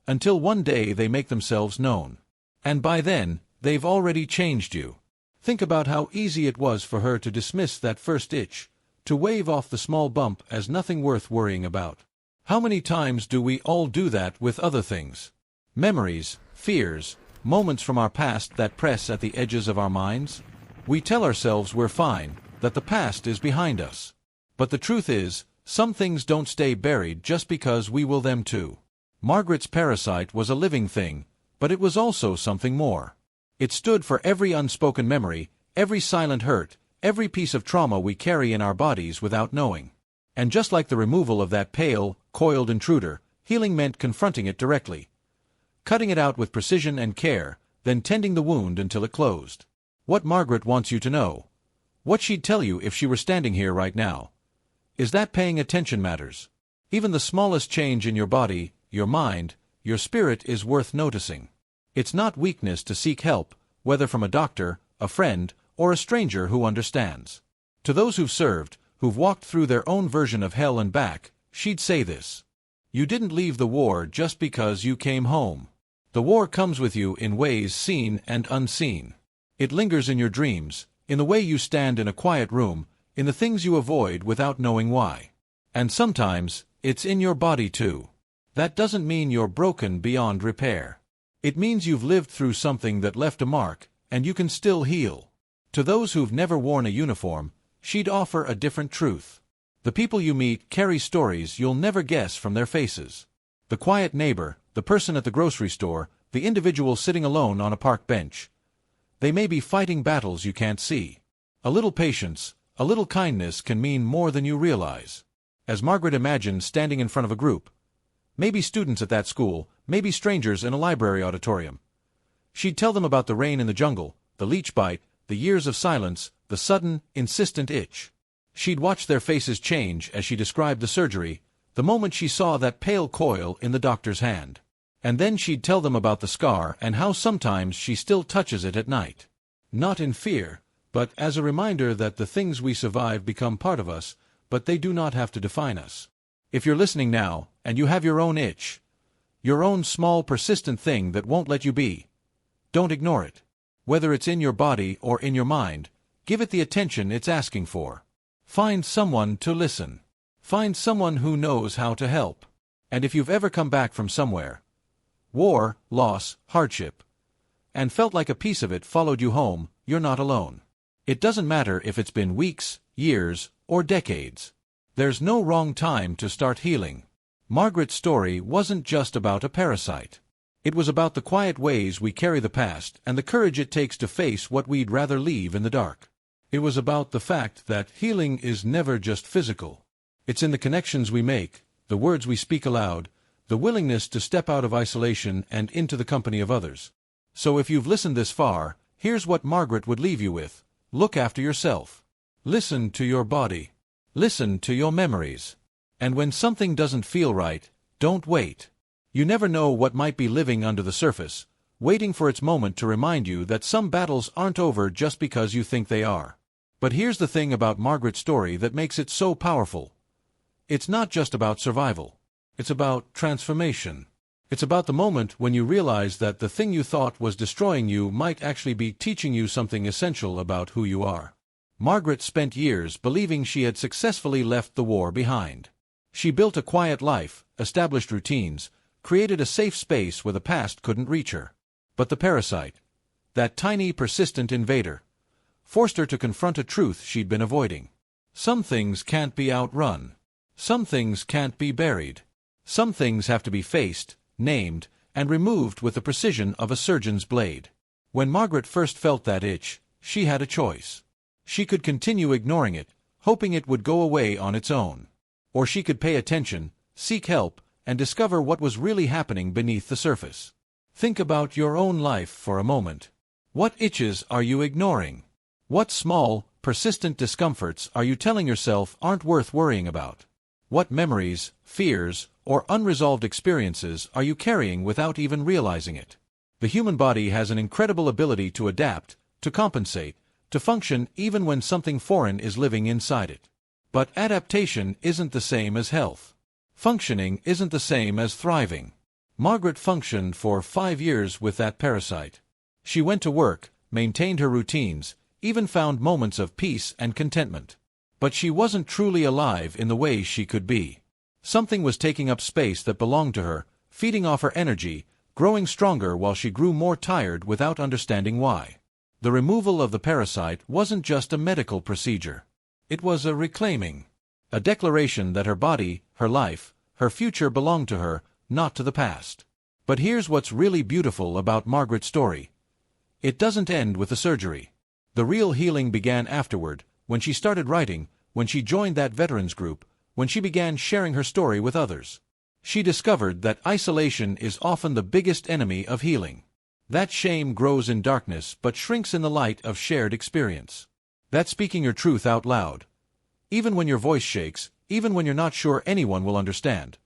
until one day they make themselves known. And by then, they've already changed you. Think about how easy it was for her to dismiss that first itch, to wave off the small bump as nothing worth worrying about. How many times do we all do that with other things? Memories, fears, moments from our past that press at the edges of our minds? We tell ourselves we're fine, that the past is behind us. But the truth is, some things don't stay buried just because we will them too. Margaret's parasite was a living thing, but it was also something more. It stood for every unspoken memory, every silent hurt, every piece of trauma we carry in our bodies without knowing. And just like the removal of that pale, coiled intruder, healing meant confronting it directly, cutting it out with precision and care, then tending the wound until it closed. What Margaret wants you to know, what she'd tell you if she were standing here right now, is that paying attention matters. Even the smallest change in your body, your mind, your spirit is worth noticing. It's not weakness to seek help, whether from a doctor, a friend, or a stranger who understands. To those who've served, who've walked through their own version of hell and back, she'd say this: you didn't leave the war just because you came home. The war comes with you in ways seen and unseen. It lingers in your dreams, in the way you stand in a quiet room, in the things you avoid without knowing why. And sometimes, it's in your body too. That doesn't mean you're broken beyond repair. It means you've lived through something that left a mark, and you can still heal. To those who've never worn a uniform, she'd offer a different truth. The people you meet carry stories you'll never guess from their faces. The quiet neighbor, the person at the grocery store, the individual sitting alone on a park bench. They may be fighting battles you can't see. A little patience, a little kindness can mean more than you realize. As Margaret imagined standing in front of a group, maybe students at that school, maybe strangers in a library auditorium, she'd tell them about the rain in the jungle, the leech bite, the years of silence, the sudden, insistent itch. She'd watch their faces change as she described the surgery, the moment she saw that pale coil in the doctor's hand. And then she'd tell them about the scar and how sometimes she still touches it at night. Not in fear, but as a reminder that the things we survive become part of us, but they do not have to define us. If you're listening now, and you have your own itch, your own small persistent thing that won't let you be, don't ignore it. Whether it's in your body or in your mind, give it the attention it's asking for. Find someone to listen. Find someone who knows how to help. And if you've ever come back from somewhere, war, loss, hardship, and felt like a piece of it followed you home, you're not alone. It doesn't matter if it's been weeks, years, or decades. There's no wrong time to start healing. Margaret's story wasn't just about a parasite. It was about the quiet ways we carry the past and the courage it takes to face what we'd rather leave in the dark. It was about the fact that healing is never just physical. It's in the connections we make, the words we speak aloud, the willingness to step out of isolation and into the company of others. So if you've listened this far, here's what Margaret would leave you with. Look after yourself. Listen to your body. Listen to your memories. And when something doesn't feel right, don't wait. You never know what might be living under the surface, waiting for its moment to remind you that some battles aren't over just because you think they are. But here's the thing about Margaret's story that makes it so powerful. It's not just about survival. It's about transformation. It's about the moment when you realize that the thing you thought was destroying you might actually be teaching you something essential about who you are. Margaret spent years believing she had successfully left the war behind. She built a quiet life, established routines, created a safe space where the past couldn't reach her. But the parasite, that tiny, persistent invader, forced her to confront a truth she'd been avoiding. Some things can't be outrun. Some things can't be buried. Some things have to be faced, named, and removed with the precision of a surgeon's blade. When Margaret first felt that itch, she had a choice. She could continue ignoring it, hoping it would go away on its own. Or she could pay attention, seek help, and discover what was really happening beneath the surface. Think about your own life for a moment. What itches are you ignoring? What small, persistent discomforts are you telling yourself aren't worth worrying about? What memories, fears, or unresolved experiences are you carrying without even realizing it? The human body has an incredible ability to adapt, to compensate, to function even when something foreign is living inside it. But adaptation isn't the same as health. Functioning isn't the same as thriving. Margaret functioned for 5 years with that parasite. She went to work, maintained her routines, even found moments of peace and contentment. But she wasn't truly alive in the way she could be. Something was taking up space that belonged to her, feeding off her energy, growing stronger while she grew more tired without understanding why. The removal of the parasite wasn't just a medical procedure. It was a reclaiming. A declaration that her body, her life, her future belonged to her, not to the past. But here's what's really beautiful about Margaret's story. It doesn't end with the surgery. The real healing began afterward, when she started writing, when she joined that veterans group, when she began sharing her story with others. She discovered that isolation is often the biggest enemy of healing. That shame grows in darkness but shrinks in the light of shared experience. That speaking your truth out loud, even when your voice shakes, even when you're not sure anyone will understand,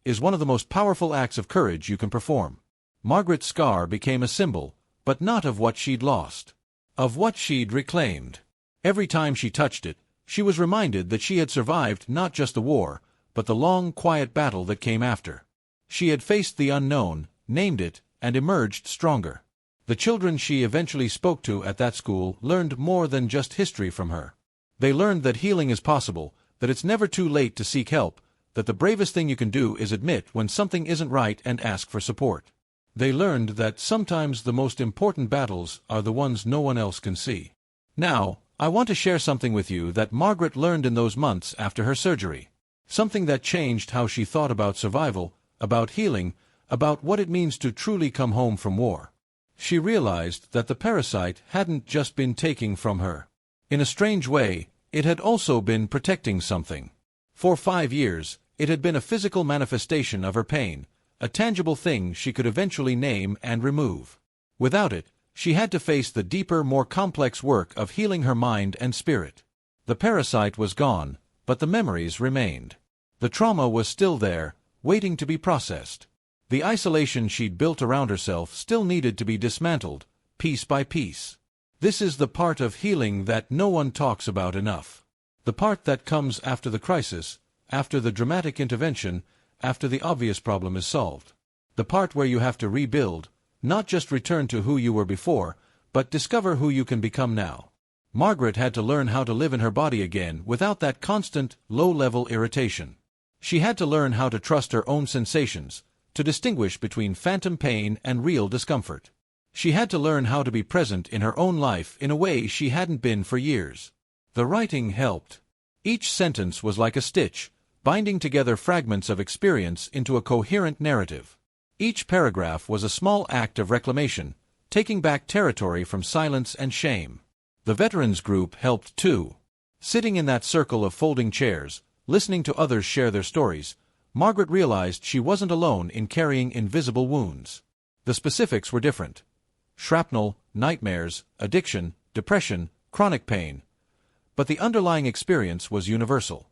is one of the most powerful acts of courage you can perform. Margaret's scar became a symbol, but not of what she'd lost, of what she'd reclaimed. Every time she touched it, she was reminded that she had survived not just the war, but the long, quiet battle that came after. She had faced the unknown, named it, and emerged stronger. The children she eventually spoke to at that school learned more than just history from her. They learned that healing is possible, that it's never too late to seek help, that the bravest thing you can do is admit when something isn't right and ask for support. They learned that sometimes the most important battles are the ones no one else can see. Now, I want to share something with you that Margaret learned in those months after her surgery. Something that changed how she thought about survival, about healing, about what it means to truly come home from war. She realized that the parasite hadn't just been taking from her. In a strange way, it had also been protecting something. For 5 years, it had been a physical manifestation of her pain, a tangible thing she could eventually name and remove. Without it, she had to face the deeper, more complex work of healing her mind and spirit. The parasite was gone, but the memories remained. The trauma was still there, waiting to be processed. The isolation she'd built around herself still needed to be dismantled, piece by piece. This is the part of healing that no one talks about enough. The part that comes after the crisis, after the dramatic intervention, after the obvious problem is solved. The part where you have to rebuild, not just return to who you were before, but discover who you can become now. Margaret had to learn how to live in her body again without that constant, low-level irritation. She had to learn how to trust her own sensations, to distinguish between phantom pain and real discomfort. She had to learn how to be present in her own life in a way she hadn't been for years. The writing helped. Each sentence was like a stitch, binding together fragments of experience into a coherent narrative. Each paragraph was a small act of reclamation, taking back territory from silence and shame. The veterans group helped too. Sitting in that circle of folding chairs, listening to others share their stories, Margaret realized she wasn't alone in carrying invisible wounds. The specifics were different. Shrapnel, nightmares, addiction, depression, chronic pain. But the underlying experience was universal.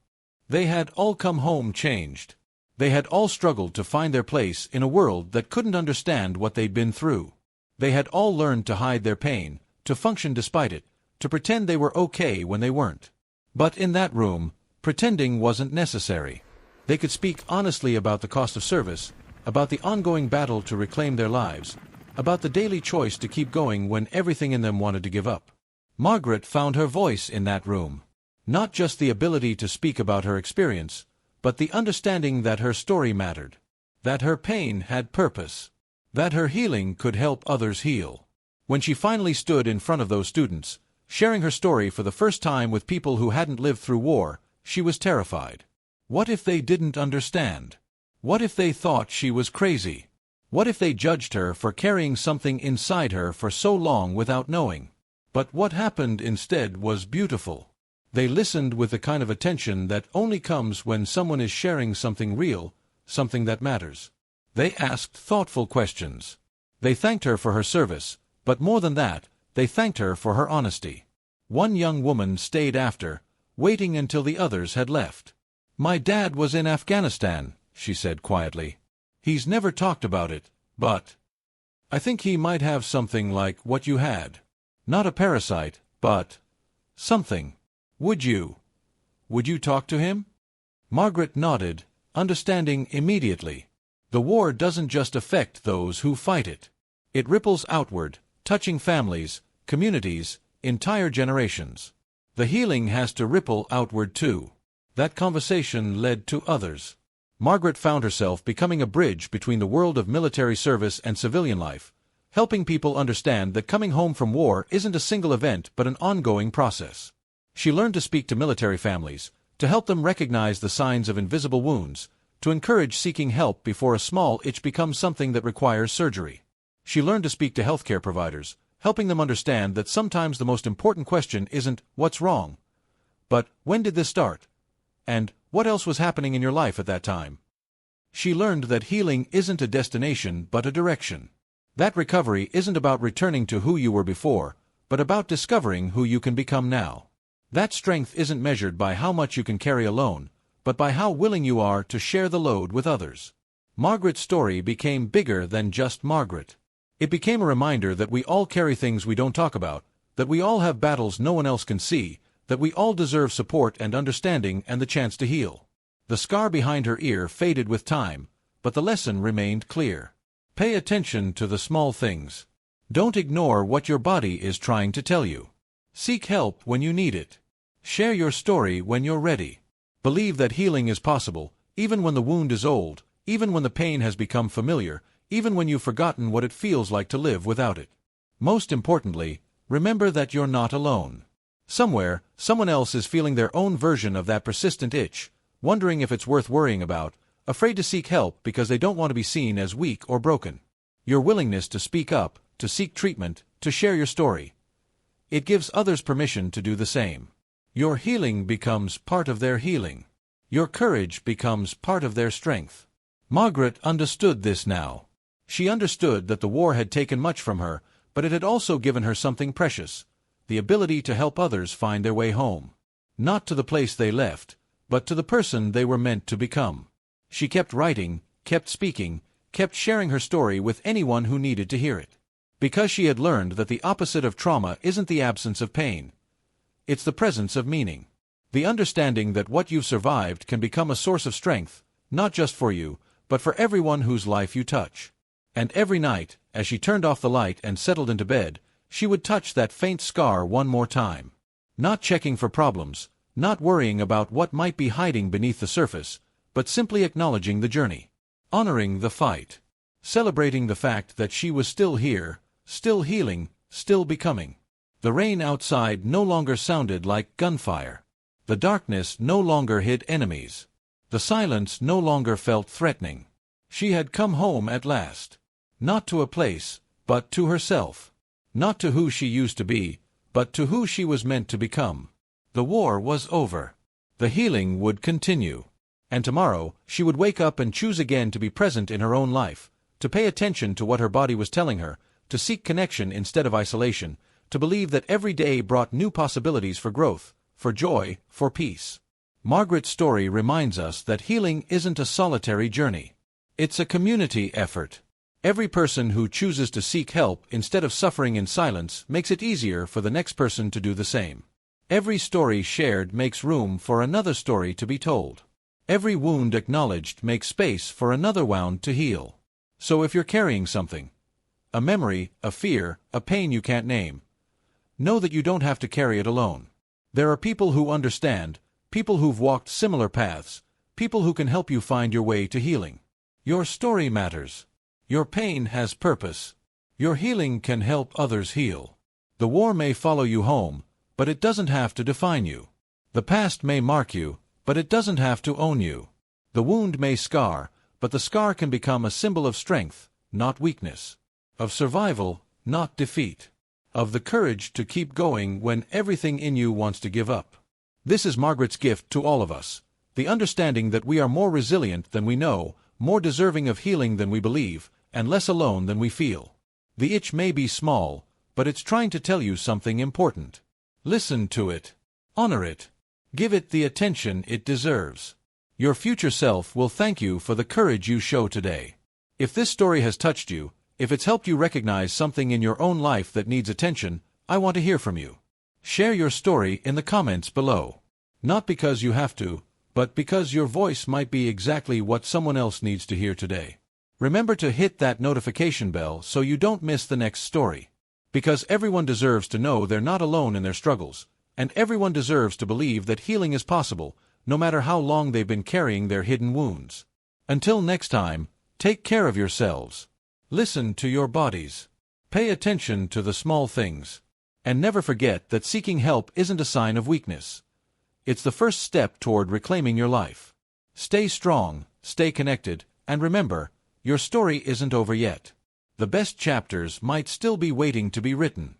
They had all come home changed. They had all struggled to find their place in a world that couldn't understand what they'd been through. They had all learned to hide their pain, to function despite it, to pretend they were okay when they weren't. But in that room, pretending wasn't necessary. They could speak honestly about the cost of service, about the ongoing battle to reclaim their lives, about the daily choice to keep going when everything in them wanted to give up. Margaret found her voice in that room. Not just the ability to speak about her experience, but the understanding that her story mattered, that her pain had purpose, that her healing could help others heal. When she finally stood in front of those students, sharing her story for the first time with people who hadn't lived through war, she was terrified. What if they didn't understand? What if they thought she was crazy? What if they judged her for carrying something inside her for so long without knowing? But what happened instead was beautiful. They listened with the kind of attention that only comes when someone is sharing something real, something that matters. They asked thoughtful questions. They thanked her for her service, but more than that, they thanked her for her honesty. One young woman stayed after, waiting until the others had left. "My dad was in Afghanistan," she said quietly. "He's never talked about it, but I think he might have something like what you had. Not a parasite, but something. Would you talk to him?" Margaret nodded, understanding immediately. The war doesn't just affect those who fight it. It ripples outward, touching families, communities, entire generations. The healing has to ripple outward too. That conversation led to others. Margaret found herself becoming a bridge between the world of military service and civilian life, helping people understand that coming home from war isn't a single event but an ongoing process. She learned to speak to military families, to help them recognize the signs of invisible wounds, to encourage seeking help before a small itch becomes something that requires surgery. She learned to speak to healthcare providers, helping them understand that sometimes the most important question isn't "what's wrong?" but "when did this start?" and "what else was happening in your life at that time?" She learned that healing isn't a destination but a direction. That recovery isn't about returning to who you were before, but about discovering who you can become now. That strength isn't measured by how much you can carry alone, but by how willing you are to share the load with others. Margaret's story became bigger than just Margaret. It became a reminder that we all carry things we don't talk about, that we all have battles no one else can see, that we all deserve support and understanding and the chance to heal. The scar behind her ear faded with time, but the lesson remained clear. Pay attention to the small things. Don't ignore what your body is trying to tell you. Seek help when you need it. Share your story when you're ready. Believe that healing is possible, even when the wound is old, even when the pain has become familiar, even when you've forgotten what it feels like to live without it. Most importantly, remember that you're not alone. Somewhere, someone else is feeling their own version of that persistent itch, wondering if it's worth worrying about, afraid to seek help because they don't want to be seen as weak or broken. Your willingness to speak up, to seek treatment, to share your story, it gives others permission to do the same. Your healing becomes part of their healing. Your courage becomes part of their strength. Margaret understood this now. She understood that the war had taken much from her, but it had also given her something precious, the ability to help others find their way home. Not to the place they left, but to the person they were meant to become. She kept writing, kept speaking, kept sharing her story with anyone who needed to hear it. Because she had learned that the opposite of trauma isn't the absence of pain. It's the presence of meaning. The understanding that what you've survived can become a source of strength, not just for you, but for everyone whose life you touch. And every night, as she turned off the light and settled into bed, she would touch that faint scar one more time. Not checking for problems, not worrying about what might be hiding beneath the surface, but simply acknowledging the journey. Honoring the fight. Celebrating the fact that she was still here, still healing, still becoming. The rain outside no longer sounded like gunfire. The darkness no longer hid enemies. The silence no longer felt threatening. She had come home at last. Not to a place, but to herself. Not to who she used to be, but to who she was meant to become. The war was over. The healing would continue. And tomorrow, she would wake up and choose again to be present in her own life, to pay attention to what her body was telling her, to seek connection instead of isolation, to believe that every day brought new possibilities for growth, for joy, for peace. Margaret's story reminds us that healing isn't a solitary journey. It's a community effort. Every person who chooses to seek help instead of suffering in silence makes it easier for the next person to do the same. Every story shared makes room for another story to be told. Every wound acknowledged makes space for another wound to heal. So if you're carrying something, a memory, a fear, a pain you can't name, know that you don't have to carry it alone. There are people who understand, people who've walked similar paths, people who can help you find your way to healing. Your story matters. Your pain has purpose. Your healing can help others heal. The war may follow you home, but it doesn't have to define you. The past may mark you, but it doesn't have to own you. The wound may scar, but the scar can become a symbol of strength, not weakness. Of survival, not defeat. Of the courage to keep going when everything in you wants to give up. This is Margaret's gift to all of us. The understanding that we are more resilient than we know, more deserving of healing than we believe, and less alone than we feel. The itch may be small, but it's trying to tell you something important. Listen to it. Honor it. Give it the attention it deserves. Your future self will thank you for the courage you show today. If this story has touched you, if it's helped you recognize something in your own life that needs attention, I want to hear from you. Share your story in the comments below. Not because you have to, but because your voice might be exactly what someone else needs to hear today. Remember to hit that notification bell so you don't miss the next story. Because everyone deserves to know they're not alone in their struggles, and everyone deserves to believe that healing is possible, no matter how long they've been carrying their hidden wounds. Until next time, take care of yourselves. Listen to your bodies. Pay attention to the small things. And never forget that seeking help isn't a sign of weakness. It's the first step toward reclaiming your life. Stay strong, stay connected, and remember, your story isn't over yet. The best chapters might still be waiting to be written.